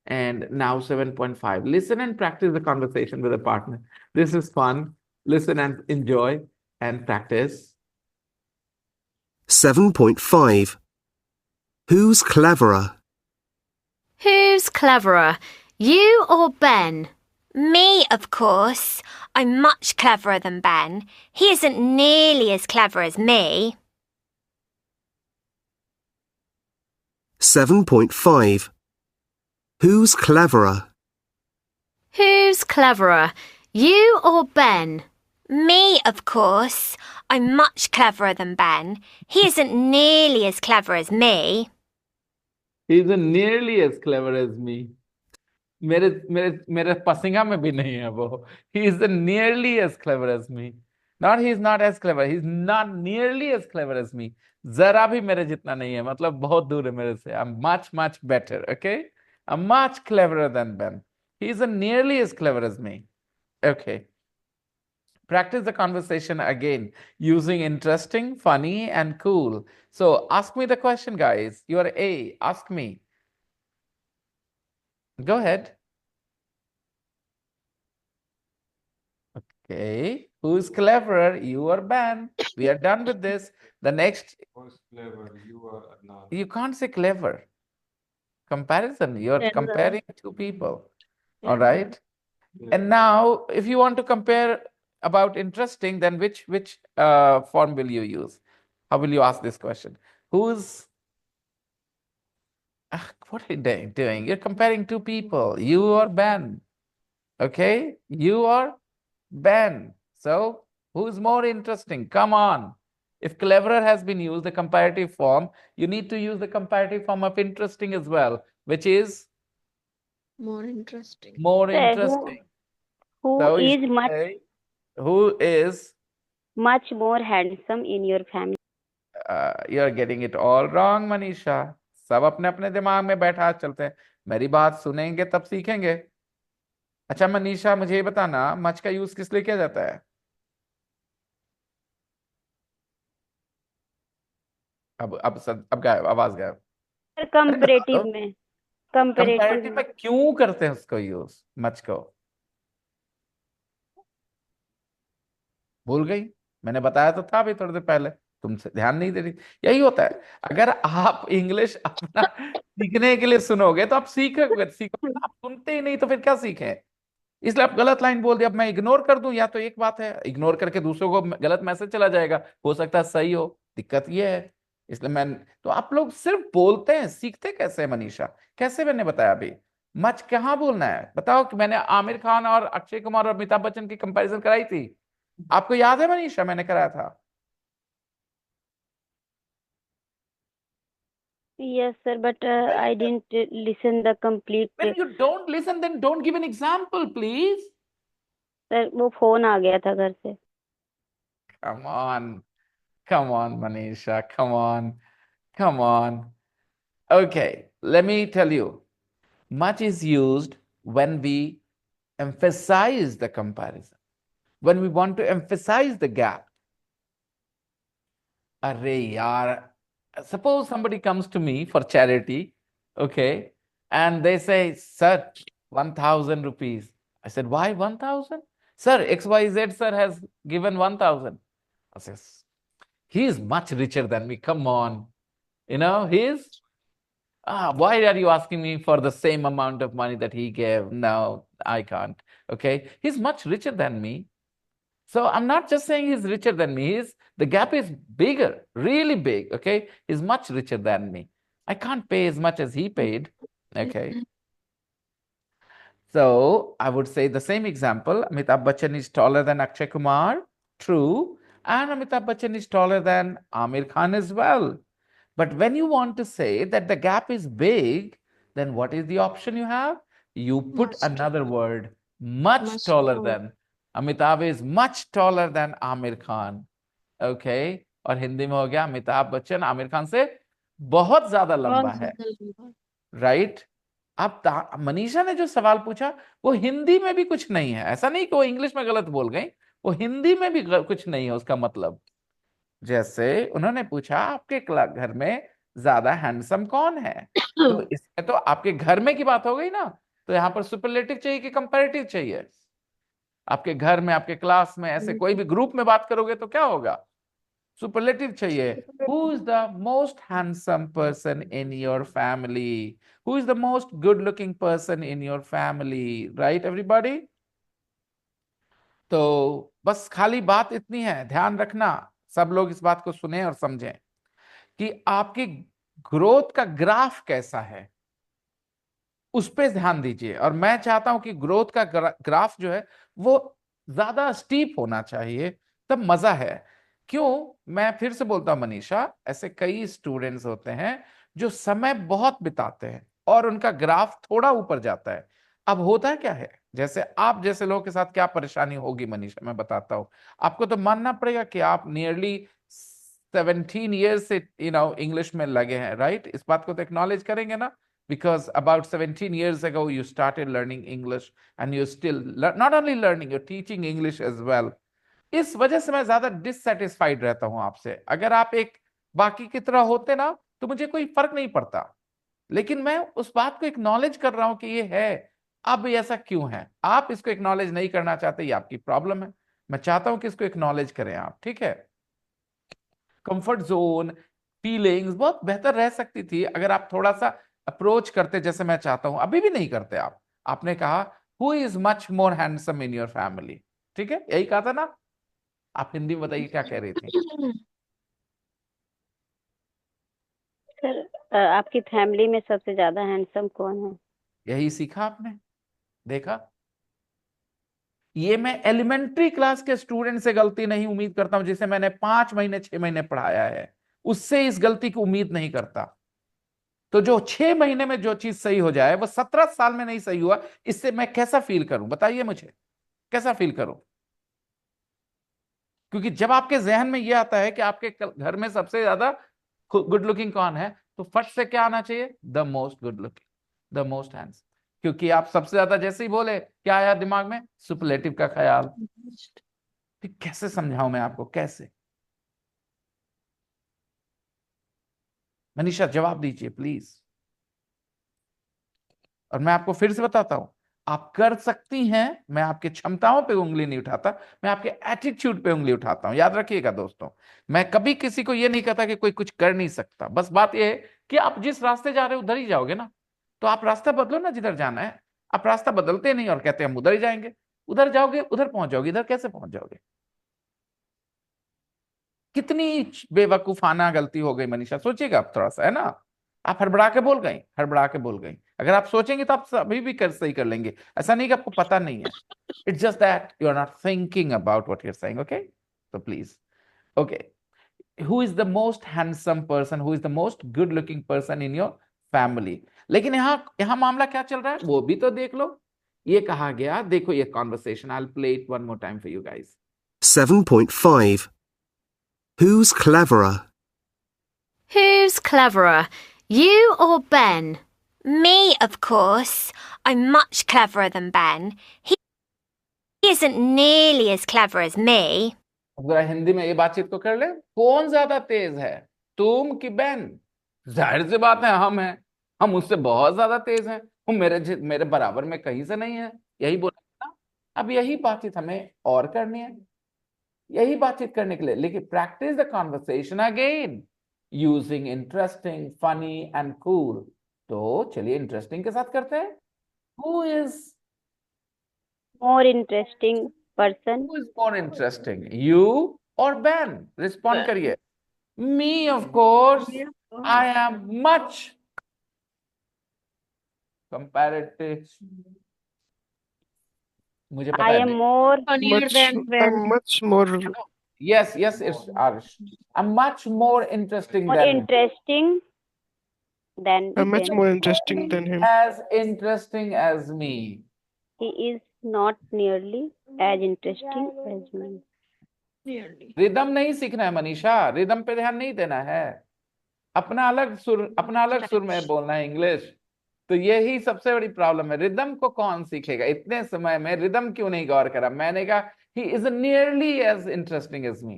And now 7.5. Listen and practice the conversation with a partner. This is fun. Listen and enjoy and practice. 7.5. Who's cleverer? Who's cleverer, you or Ben? Me, of course. I'm much cleverer than Ben. He isn't nearly as clever as me. 7.5. Who's cleverer? Who's cleverer, you or Ben? Me, of course. I'm much cleverer than Ben. He isn't nearly as clever as me. He isn't nearly as clever as me. मेरे पसिंगा में भी नहीं है वो. He isn't nearly as clever as me. Not he's not as clever. He's not nearly as clever as me. जरा भी मेरे जितना नहीं है. मतलब बहुत दूर है मेरे से. I'm much better. Okay? I'm much cleverer than Ben. He isn't nearly as clever as me. Okay. Practice the conversation again using interesting, funny, and cool. So ask me the question, guys. You are A. Ask me. Go ahead. Okay. Who's cleverer? You or Ben? We are done with this. The next. Who's clever? You or Adnan? You can't say clever. Comparison. You're comparing two people. All right. Yeah. And now, if you want to compare about interesting, then which form will you use? How will you ask this question? Who's what are you doing? You're comparing two people, you or Ben. Okay, you or Ben. So who's more interesting? Come on. If cleverer has been used, the comparative form, you need to use the comparative form of interesting as well, which is More interesting. more Sir, interesting. who So you is should much say, who is more handsome in your family? you're getting it all wrong, Manisha. सब अपने अपने दिमाग में बैठा चलते हैं, मेरी बात सुनेंगे तब सीखेंगे। अच्छा मनीषा, मुझे ये बताना, मच का यूज किस लिए किया जाता है? अब गायब, आवाज गायब। सर अरे बता कंपैरेटिव दो, में, कंपैरेटिव कंपैरेटिव में। में क्यों करते हैं उसको यूज, मच को? भूल गई? मैंने बताया तो था अभी थोड़ी देर पहले, तुमसे ध्यान नहीं दे रही। यही होता है, अगर आप इंग्लिश अपना सीखने के लिए सुनोगे तो आप सीखोगे, सीखोगे, आप सुनते ही नहीं तो फिर क्या सीखें? इसलिए आप गलत लाइन बोल दिया, अब मैं इग्नोर कर दूं, या तो एक बात है, इग्नोर करके दूसरों को गलत मैसेज चला जाएगा, हो सकता है सही हो, दिक्कत ये है। इसलिए मैं, तो आप लोग सिर्फ बोलते हैं, सीखते कैसे हैं मनीषा? कैसे? मैंने बताया अभी, मच कहाँ बोलना है बताओ। कि मैंने आमिर खान और अक्षय कुमार और अमिताभ बच्चन की कंपैरिजन कराई थी, आपको याद है मनीषा? मैंने कराया था। Yes, sir, but I didn't listen the complete. When you don't listen, then don't give an example, please. Sir वो फोन आ गया था घर से। Come on, come on, Manisha, come on, come on. Okay, let me tell you. Much is used when we emphasize the comparison, when we want to emphasize the gap. Arre yaar, suppose somebody comes to me for charity, okay, and they say, sir, 1,000 rupees. I said, why 1,000? Sir, XYZ sir has given 1,000. I says, he is much richer than me. Come on. He's, why are you asking me for the same amount of money that he gave? No, I can't. Okay. He's much richer than me. So I'm not just saying he's richer than me. The gap is bigger, really big. Okay. He's much richer than me. I can't pay as much as he paid. Okay. So I would say the same example. Amitabh Bachchan is taller than Akshay Kumar. True. And Amitabh Bachchan is taller than Amir Khan as well. But when you want to say that the gap is big, then what is the option you have? You put another word, much taller than. Amitabh is much taller than Amir Khan. Okay? और हिंदी में हो गया, अमिताभ बच्चन आमिर खान से बहुत ज्यादा लंबा है। Right? अब मनीषा ने जो सवाल पूछा वो हिंदी में भी कुछ नहीं है, ऐसा नहीं कि वो इंग्लिश में गलत बोल गई, वो हिंदी में भी कुछ नहीं है उसका मतलब। जैसे उन्होंने पूछा आपके घर में ज्यादा हैंडसम कौन है, तो इसमें तो आपके घर में की बात हो गई ना, तो यहाँ पर सुपरलेटिव चाहिए कि कंपैरेटिव चाहिए? आपके घर में, आपके क्लास में, ऐसे कोई भी ग्रुप में बात करोगे तो क्या होगा? सुपरलेटिव चाहिए। Who is the most handsome person in your family? Who is the most good looking person in your family? Right everybody? तो बस खाली बात इतनी है, ध्यान रखना, सब लोग इस बात को सुने और समझें कि आपकी ग्रोथ का ग्राफ कैसा है, उस पे ध्यान दीजिए। और मैं चाहता हूं कि ग्रोथ का ग्राफ जो है वो ज्यादा स्टीप होना चाहिए, तब मजा है। क्यों? मैं फिर से बोलता हूं मनीषा, ऐसे कई स्टूडेंट्स होते हैं जो समय बहुत बिताते हैं और उनका ग्राफ थोड़ा ऊपर जाता है। अब होता है क्या है, जैसे आप जैसे लोगों के साथ क्या परेशानी होगी मनीषा, मैं बताता हूं। आपको तो मानना पड़ेगा कि आप नियरली 17 ईयर्स से इंग्लिश में लगे हैं, राइट? इस बात को तो एक्नॉलेज करेंगे ना, because about 17 years ago you started learning English and you're still not only learning, you're teaching English as well. इस वजह से मैं ज्यादा डिससेटिस्फाइड रहता हूं आपसे। अगर आप एक बाकी की तरह होते ना तो मुझे कोई फर्क नहीं पड़ता, लेकिन मैं उस बात को एक्नॉलेज कर रहा हूं कि ये है। अब ऐसा क्यों है? आप इसको एक्नॉलेज नहीं करना चाहते, ये आपकी प्रॉब्लम है। मैं चाहता हूं कि इसको एक्नॉलेज करें आप, ठीक है? कंफर्ट जोन, फीलिंग्स बहुत बेहतर रह सकती थी अगर आप थोड़ा सा अप्रोच करते, जैसे मैं चाहता हूं। अभी भी नहीं करते आप। आपने कहा who is much more handsome in your family, ठीक है? यही कहा था ना? आप हिंदी में बताइए क्या कह रही थी? सर आपकी फैमिली में सबसे ज्यादा हैंडसम कौन है? यही सीखा आपने, देखा? ये मैं एलिमेंट्री क्लास के स्टूडेंट से गलती नहीं उम्मीद करता हूं, जिसे मैंने 5 महीने 6 महीने पढ़ाया है, उससे इस गलती की उम्मीद नहीं करता। तो जो 6 महीने में जो चीज सही हो जाए वो 17 साल में नहीं सही हुआ, इससे मैं कैसा फील करूं? बताइए मुझे, कैसा फील करूं? क्योंकि जब आपके जहन में यह आता है कि आपके घर में सबसे ज्यादा गुड लुकिंग कौन है, तो फट से क्या आना चाहिए? The most good looking, the most handsome, क्योंकि आप सबसे ज्यादा जैसे ही बोले क्या आया दिमाग में? सुपरलेटिव का ख्याल। ठीक, कैसे समझाऊं मैं आपको, कैसे? मनीषा जवाब दीजिए प्लीज। और मैं आपको फिर से बताता हूं, आप कर सकती हैं, मैं आपकी क्षमताओं पे उंगली नहीं उठाता, मैं आपके एटीट्यूड पे उंगली उठाता हूं। याद रखिएगा दोस्तों, मैं कभी किसी को यह नहीं कहता कि कोई कुछ कर नहीं सकता। बस बात यह है कि आप जिस रास्ते जा रहे हो उधर ही जाओगे ना, तो आप रास्ता बदलो ना जिधर जाना है। आप रास्ता बदलते नहीं और कहते हम उधर ही जाएंगे, उधर जाओगे उधर पहुंच जाओगे, इधर कैसे पहुंच जाओगे? कितनी बेवकूफाना गलती हो गई मनीषा, सोचिएगा आप थोड़ा सा, है ना? आप हड़बड़ा के बोल गई, हड़बड़ा के बोल गई। अगर आप सोचेंगे तो आप अभी भी सही कर लेंगे। ऐसा नहीं कि आपको पता नहीं है, it's just that you are not thinking about what you are saying. Okay, तो please, okay, who is the most handsome person, who is the most good looking person in your family? लेकिन यहां मामला क्या चल रहा है वो भी तो देख लो। ये कहा गया, देखो ये conversation, I will play it one more time for you guys. 7.5. Who's cleverer? Who's cleverer, you or Ben? Me, of course. I'm much cleverer than Ben. He isn't nearly as clever as me. जरा हिंदी में ये बातचीत को कर ले। कौन ज्यादा तेज है, तुम कि बेन? जाहिर सी बात है हम हैं, हम उससे बहुत ज्यादा तेज हैं। वो मेरे बराबर में कहीं से नहीं है, यही बोला ना। अब यही बातचीत हमें और करनी है, यही बातचीत करने के लिए। लेकिन practice the conversation again using interesting, funny and cool. तो चलिए इंटरेस्टिंग के साथ करते हैं। Who is More interesting person. Who is more interesting, you or Ben? Respond करिए। Me, of course. I am much comparative. मुझे पता I है। am more I'm much more Yes, it's Arish. I'm much more interesting more than interesting than I'm much him. more interesting than him. as interesting as me. He is not nearly as interesting as me. Rhythm नहीं सीखना है Manisha, rhythm पे ध्यान नहीं देना है। अपना अलग सुर में बोलना है इंग्लिश। तो यही सबसे बड़ी प्रॉब्लम है। रिदम को कौन सीखेगा? इतने समय में रिदम क्यों नहीं गौर करा? मैंने कहा he is nearly as interesting as me.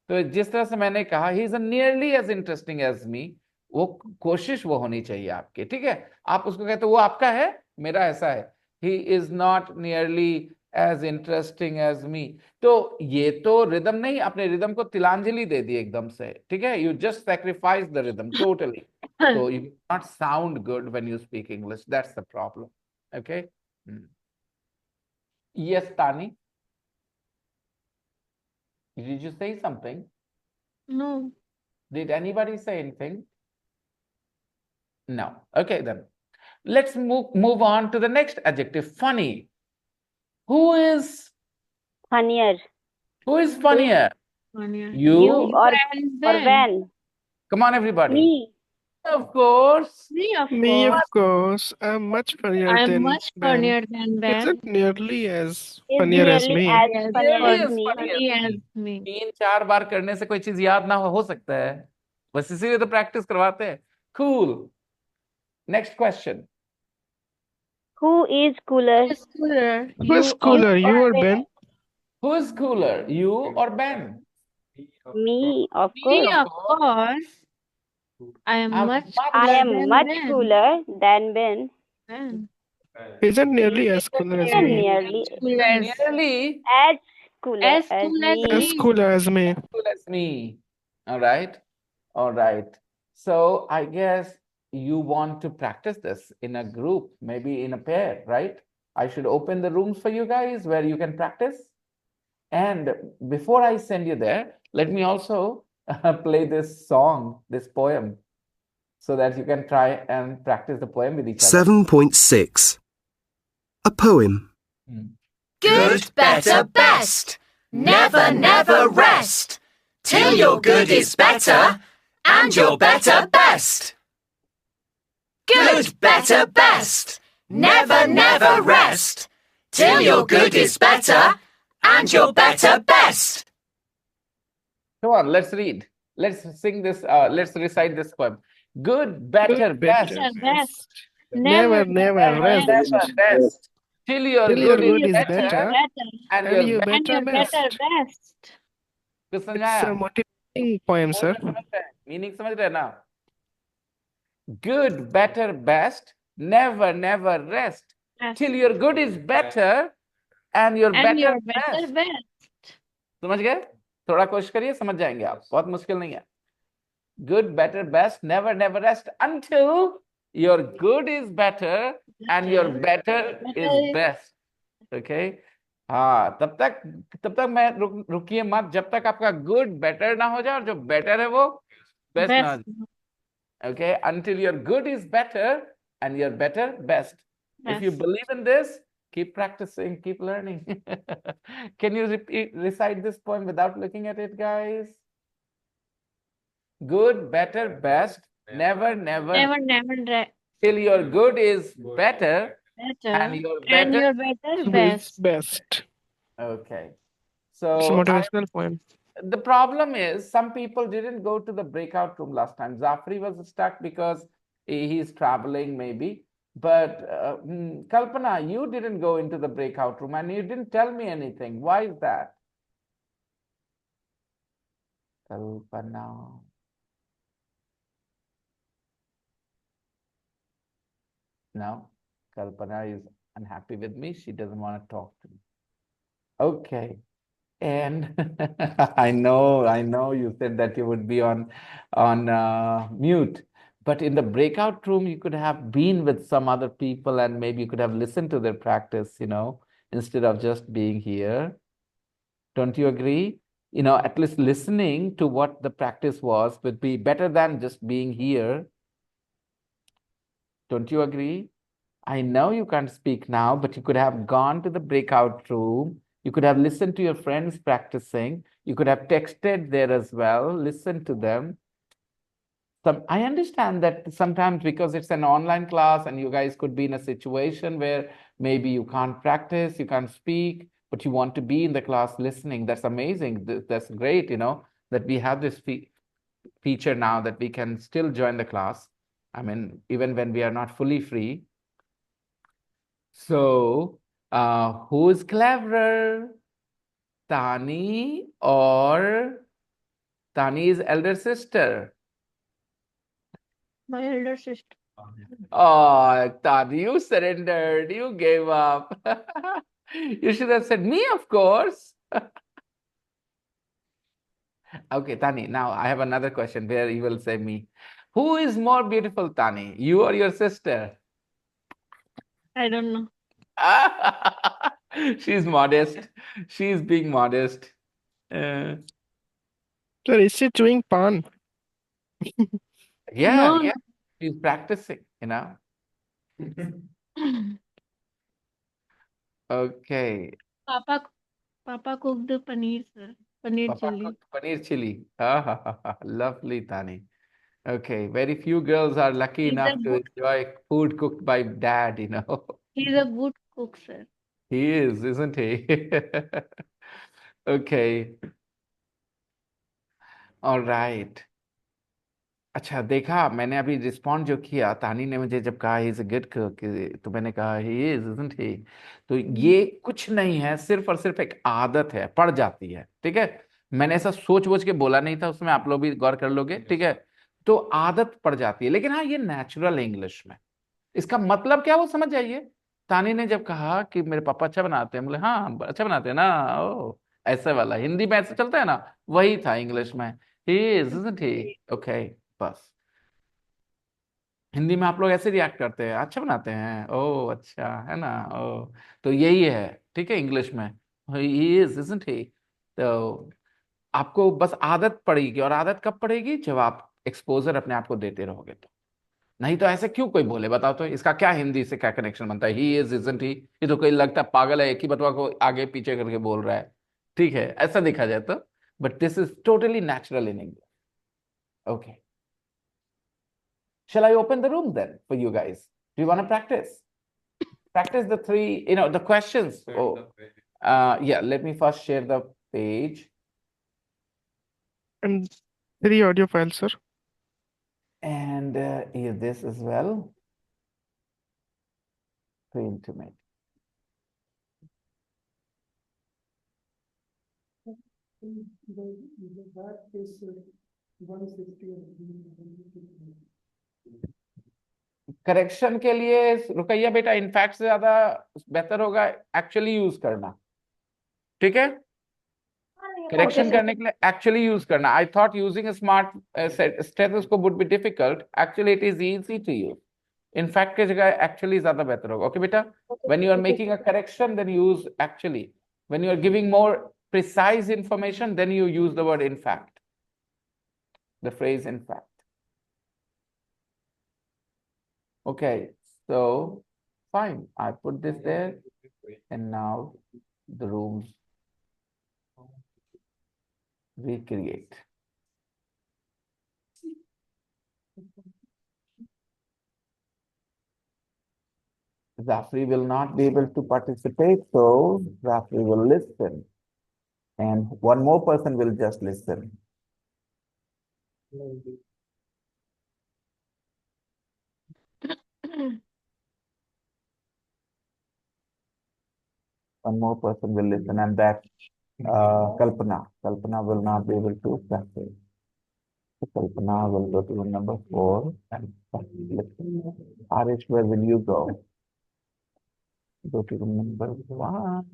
तो जिस तरह से मैंने कहा he is nearly as interesting as me, वो कोशिश वो होनी चाहिए आपकी। ठीक है, आप उसको कहते वो आपका है, मेरा ऐसा है, he is not nearly as interesting as me. तो ये तो रिदम नहीं, अपने रिदम को तिलांजलि दे दी एकदम से। ठीक है, you just sacrifice the rhythm totally. So you not sound good when you speak English. That's the problem. Okay. Yes, Tani. Did you say something? No. Did anybody say anything? No. Okay, then let's move on to the next adjective, funny. Who is Funnier. Who is funnier? Funnier. You or Ben? Come on, everybody. Me. Of course. Me, of course. I'm much funnier I'm than much Ben. funnier than Ben. Isn't nearly as Is funnier as nearly me. as funny Really as is me. funny as me. 3-4 बार करने से कोई चीज याद ना हो सकता है, बस इसीलिए तो प्रैक्टिस करवाते हैं। Cool. Next question. Who is cooler? Who's cooler? Who is cooler, you or Ben? Who is cooler, you or Ben? Me, of Me, course. of course. I am I'm much much- I cooler am than much Ben. cooler than Ben. Ben. Isn't nearly as cooler as me. Nearly Cooler as, Nearly as cooler as as cool as me. As cooler as me. cool as me. All right. All right. So I guess you want to practice this in a group, maybe in a pair, right? I should open the rooms for you guys where you can practice. And before I send you there, let me also play this song, this poem, so that you can try and practice the poem with each other. 7.6. A poem. Good, better, best. Never, never rest. Till your good is better and your better best. Good, better, best. Never, never rest. Till your good is better and your better best. Come on, let's read. Let's sing this, let's recite this poem. Good, better, best. Better, best. Never, never rest. Never rest. Till your Till your good good is is better better and and your you better And better your better, best. best. कुछ समझ It's a आया? motivating poem, sir. Meaning समझ रहे ना? Good, better, best. Never, never rest. Best. Till your good is better and your And better your better, best. best. समझ गए? थोड़ा कोशिश करिए, समझ जाएंगे आप. बहुत मुश्किल नहीं है. Good, better, best. Never, never rest until your good is better and your better is best. Okay? हाँ, तब तक मैं रुकिए मत जब तक आपका good better ना हो जाए और जो better है वो best ना हो Best. जाए. Okay, until your good is better and your better best. If you Best. believe in this, keep practicing, keep learning. Can you recite this poem without looking at it, guys? Good, better, best, never, never, Never, never, till your good is better and better. your And better. your better, Is best. best. Okay. It's a So motivational poem. the problem is some people didn't go to the breakout room last time. Zafri was stuck because he's traveling maybe. But Kalpana, you didn't go into the breakout room and you didn't tell me anything. Why is that? Kalpana. No, Kalpana is unhappy with me. She doesn't want to talk to me. Okay. And I know you said that you would be on mute, but in the breakout room, you could have been with some other people and maybe you could have listened to their practice, instead of just being here. Don't you agree? At least listening to what the practice was would be better than just being here. Don't you agree? I know you can't speak now, but you could have gone to the breakout room. You could have listened to your friends practicing. You could have texted there as well, listened to them. I understand that sometimes because it's an online class and you guys could be in a situation where maybe you can't practice, you can't speak, but you want to be in the class listening. That's amazing. That's great, that we have this feature now that we can still join the class. I mean, even when we are not fully free. So, who's cleverer? Tani or Tani's elder sister? My elder sister. Oh, Tani, you surrendered. You gave up. You should have said me, of course. Okay, Tani, now I have another question where you will say me. Who is more beautiful, Tani? You or your sister? I don't know. She's modest. She's being modest. Sir, is she chewing pan? Yeah, No, yeah. She's practicing, Okay. Papa cooked the paneer, sir. Paneer Papa chili. cooked paneer chili. Lovely, Tani. Okay, very few girls are lucky He's a enough to good, enjoy food cooked by dad, he's a good cook, sir. He is, isn't he? Okay, all right. अच्छा देखा मैंने अभी respond जो किया तानी ने मुझे जब कहा he is a good cook तो मैंने कहा ही इज इजंट ही तो ये कुछ नहीं है सिर्फ और सिर्फ एक आदत है पड़ जाती है ठीक है मैंने ऐसा सोच वोच के बोला नहीं था उसमें आप लोग भी गौर कर लोगे ठीक है तो आदत पड़ जाती है लेकिन हाँ ये नेचुरल है इंग्लिश में इसका मतलब क्या वो समझ जाइए तानी ने जब कहा कि मेरे पापा अच्छा बनाते हैं बोले हाँ अच्छा बनाते हैं ना ओ ऐसे वाला हिंदी में ऐसे चलता है ना वही था इंग्लिश में he is isn't he okay बस हिंदी में आप लोग ऐसे रिएक्ट करते हैं अच्छा बनाते हैं ओ अच्छा है ना ओ तो यही है ठीक है इंग्लिश में ही इज इजंट ही तो आपको बस आदत पड़ेगी और आदत कब पड़ेगी जब आप एक्सपोजर अपने आप को देते रहोगे तो नहीं तो ऐसे क्यों कोई बोले बताओ तो इसका क्या हिंदी से क्या कनेक्शन बनता है ही इज इजंट ही ये तो कोई लगता है पागल है एक ही बतवा को आगे पीछे करके बोल रहा है ठीक है ऐसा देखा जाए तो but this is totally natural in English okay Shall I open the room then for you guys? Do you want to practice? Practice the three, the questions. Yeah, let me first share the page. And 3 audio files, sir. And is this as well? Too intimate. Correction के लिए रुकैया बेटा in fact से ज्यादा बेहतर होगा actually use करना, ठीक है? करेक्शन करने के लिए एक्चुअली यूज करना. I thought using a smart stethoscope would be difficult. Actually it is easy to use. In fact की जगह एक्चुअली ज्यादा बेहतर होगा. ओके बेटा, when you are making a correction then use actually. When you are giving more precise information then you use the word in fact, the phrase in fact. Okay, so fine, I put this there and now the rooms recreate. Zafri will not be able to participate, so Zafri will listen. And one more person will just listen. One more person will listen, and that Kalpana. Kalpana will not be able to practice. So Kalpana will go to room number 4 and listen. Arish, where will you go? Go to room number 1.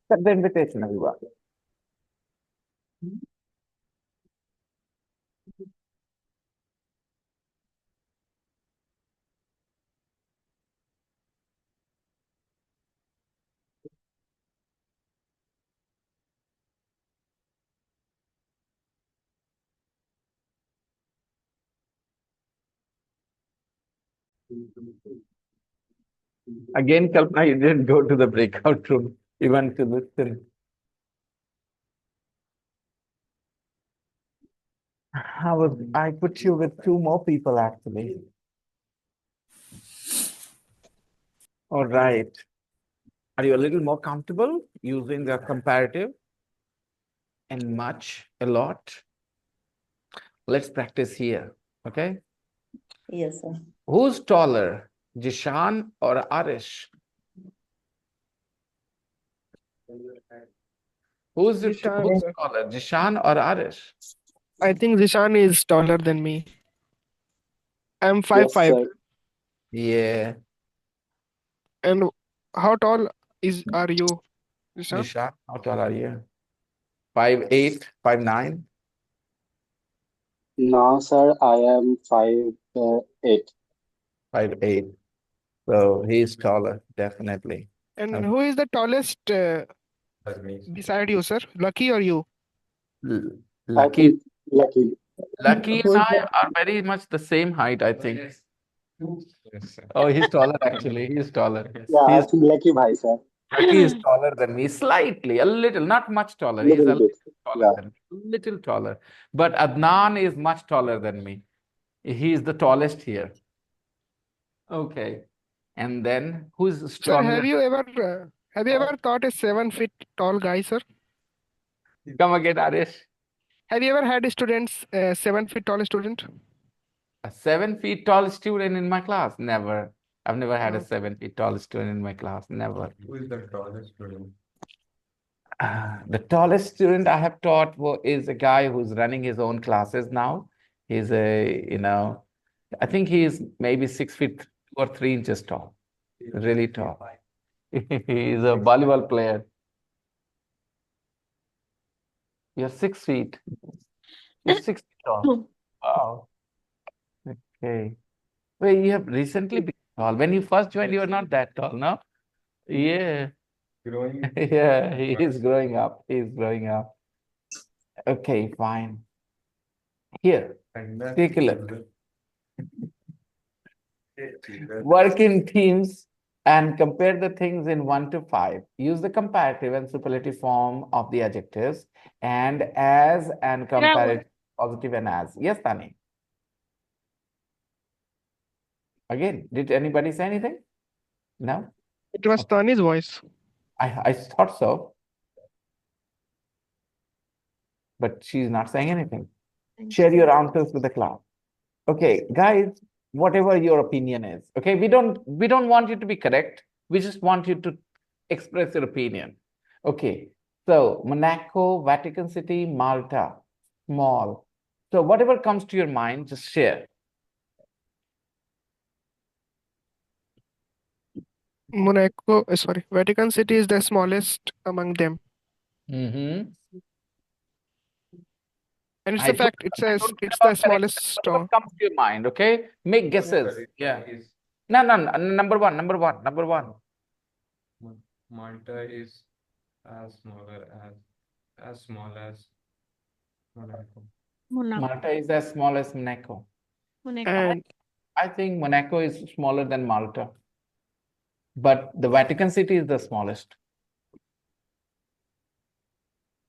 Accept the invitation, everyone. Again, Kalpana, you didn't go to the breakout room even to listen. I put you with 2 more people actually. All right. Are you a little more comfortable using the comparative and much, a lot? Let's practice here, okay? Yes, sir. Who's taller, Jishan or Arish? Who's Zishan, sir. taller, Jishan or Arish? I think Zishan is taller than me. I'm Yes, 5'5". sir. Yeah, And how tall are you, Zishan? Jishan, how tall are you? 5'8", 5'9"? No, sir, I am 5'8". 5'8". So he's taller, definitely. And Okay. who is the tallest beside you, sir? Lucky or you? I Lucky, think lucky. Lucky and Who is I the, are very much the same height, I think. Oh, he's taller actually. He's taller. yeah, I He's think lucky bhai, sir. Lucky is taller than me, slightly, a little, not much taller. He's Little a bit. little taller Yeah. than me, little taller. But Adnan is much taller than me. He is the tallest here. Okay. And then who's Sir, stronger? have you ever taught a 7 feet tall guy, sir? Come again, Arish. Have you ever had students, 7 feet tall student? A 7 feet tall student in my class? Never. I've never had a Okay. 7 feet tall student in my class. Never. Who is the tallest student? The tallest student I have taught is a guy who's running his own classes now. He's I think he's maybe 6 feet 2 or 3 inches tall. Really tall. He's a volleyball player. You're 6 feet. You're 6 feet tall. Wow. Okay. Wait, you have recently become tall. When you first joined, you were not that tall, no? Yeah. Growing. Yeah, he is growing up. He is growing up. Okay, fine. Here, take a look. Work in teams and compare the things in 1 to 5. Use the comparative and superlative form of the adjectives and as and comparative, positive and as. Yes, Tani. Again, did anybody say anything? No? It was Tani's voice. I thought so. But she's not saying anything. Share your answers with the class. Okay, guys, whatever your opinion is. Okay, we don't want you to be correct. We just want you to express your opinion. Okay, so Monaco, Vatican City, Malta, small. So whatever comes to your mind, just share. Vatican City is the smallest among them. Mm-hmm. And it's a fact, it's the smallest Whatever comes to your mind, okay? Make guesses. Yeah. No, number one. Malta is as small as Monaco. Malta is as small as Monaco. And I think Monaco is smaller than Malta. But the Vatican City is the smallest.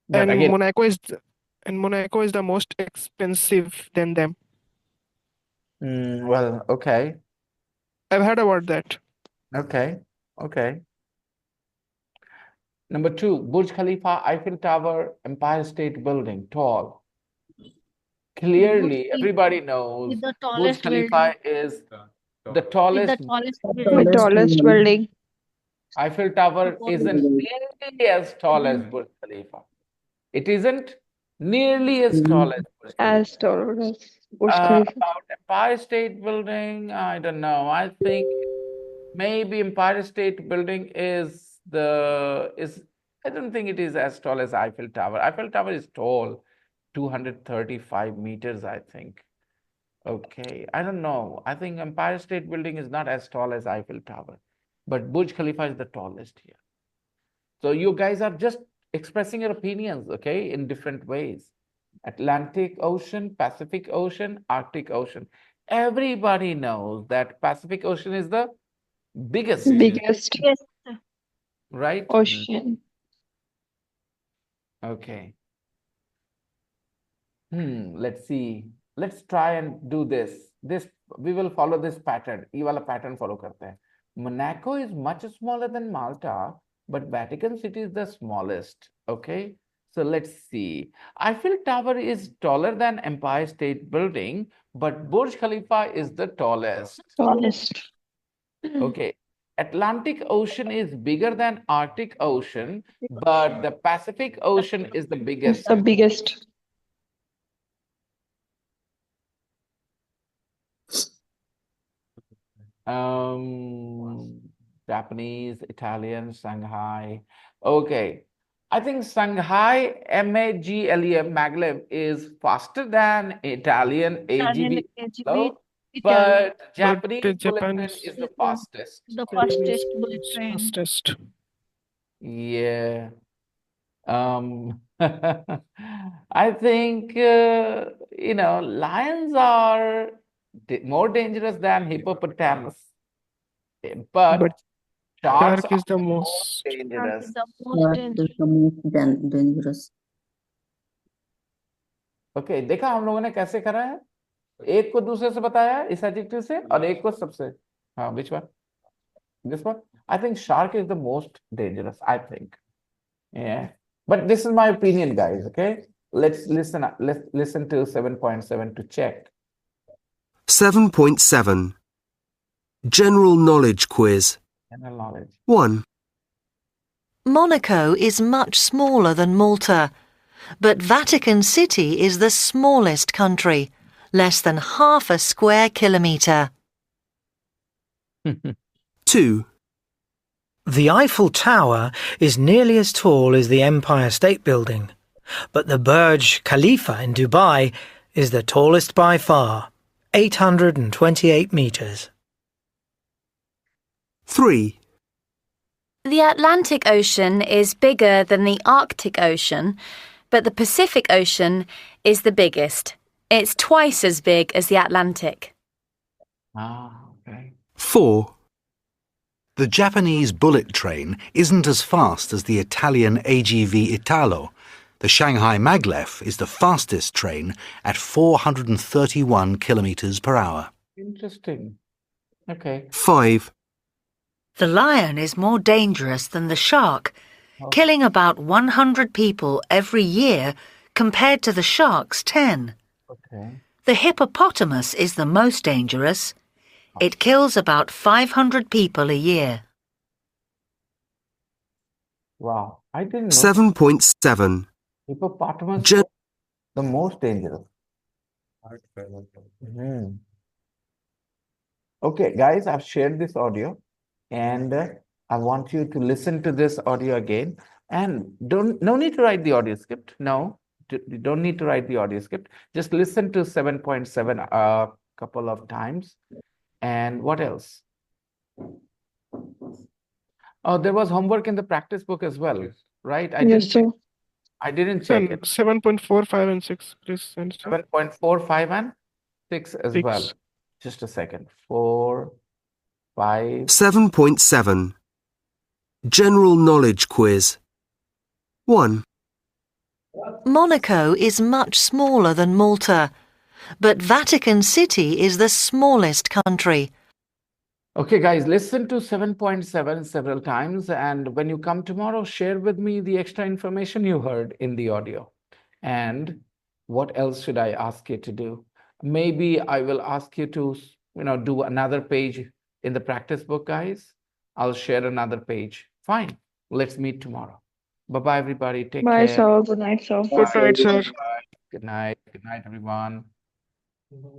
But and again, Monaco is the most expensive than them. well, okay. I've heard about that. Okay. Number two, Burj Khalifa, Eiffel Tower, Empire State Building, tall. Clearly, everybody knows With the Burj tallest Khalifa is the With tallest. the tallest The tallest building. Eiffel Tower isn't nearly as tall as Burj Khalifa. It isn't nearly as tall as Burj Khalifa. As tall as Burj Khalifa. About Empire State Building, I don't know. I think maybe Empire State Building I don't think it is as tall as Eiffel Tower. Eiffel Tower is tall, 235 meters, I think. Okay, I don't know. I think Empire State Building is not as tall as Eiffel Tower, but Burj Khalifa is the tallest here. So you guys are just expressing your opinions, okay, in different ways. Atlantic Ocean, Pacific Ocean, Arctic Ocean. Everybody knows that Pacific Ocean is the biggest, right? Ocean. Okay. Let's see. Let's try and do this. We will follow this pattern. ये वाला pattern follow करते हैं. Monaco is much smaller than Malta, but Vatican City is the smallest. Okay. So let's see. Eiffel Tower is taller than Empire State Building, but Burj Khalifa is the tallest. Okay. Atlantic Ocean is bigger than Arctic Ocean, but the Pacific Ocean is the biggest. It's the biggest. Japanese, Italian, Shanghai. Okay. I think Shanghai maglev is faster than Italian AGV. But Japanese bullet train is the fastest. The fastest bullet train. Yeah. I think lions are more dangerous than hippopotamus, but sharks is the are most dangerous. dangerous. Okay, देखा हम लोगों ने कैसे करा है? एक को दूसरे से बताया इस एडजेक्टिव से और एक को सबसे. हाँ, which one? This one? I think shark is the most dangerous, I think. Yeah. But this is my opinion, guys, okay? Let's listen to 7.7 to check. 7.7 General Knowledge Quiz. General knowledge. 1. Monaco is much smaller than Malta, but Vatican City is the smallest country, less than half a square kilometre. 2. The Eiffel Tower is nearly as tall as the Empire State Building, but the Burj Khalifa in Dubai is the tallest by far, 828 metres. 3. The Atlantic Ocean is bigger than the Arctic Ocean, but the Pacific Ocean is the biggest. It's twice as big as the Atlantic. Okay. 4. The Japanese bullet train isn't as fast as the Italian AGV Italo. The Shanghai Maglev is the fastest train at 431 kilometers per hour. Interesting. Okay. 5, The lion is more dangerous than the shark, killing about 100 people every year compared to the shark's 10. Okay. The hippopotamus is the most dangerous. It kills about 500 people a year. Wow. I didn't know 7.7, hippopotamus Gen- was the most dangerous. Mhm. Okay, guys, I've shared this audio and I want you to listen to this audio again. And no need to write the audio script. No, you don't need to write the audio script. Just listen to 7.7 a couple of times. And what else? Oh, there was homework in the practice book as well, right? Yes, sir. I didn't check it. 7.4, 5, and 6. Please send, sir. 7.4, 5, and 6 as 6. well. Just a second. 4, 5. 7.7, General Knowledge Quiz. 1, Monaco is much smaller than Malta, but Vatican City is the smallest country. Okay, guys, listen to 7.7 several times. And when you come tomorrow, share with me the extra information you heard in the audio. And what else should I ask you to do? Maybe I will ask you to, do another page in the practice book, guys. I'll share another page. Fine. Let's meet tomorrow. Bye-bye, everybody. Take Bye, care. sir. Good night, sir. Good night, sir. Good night. Good night, everyone.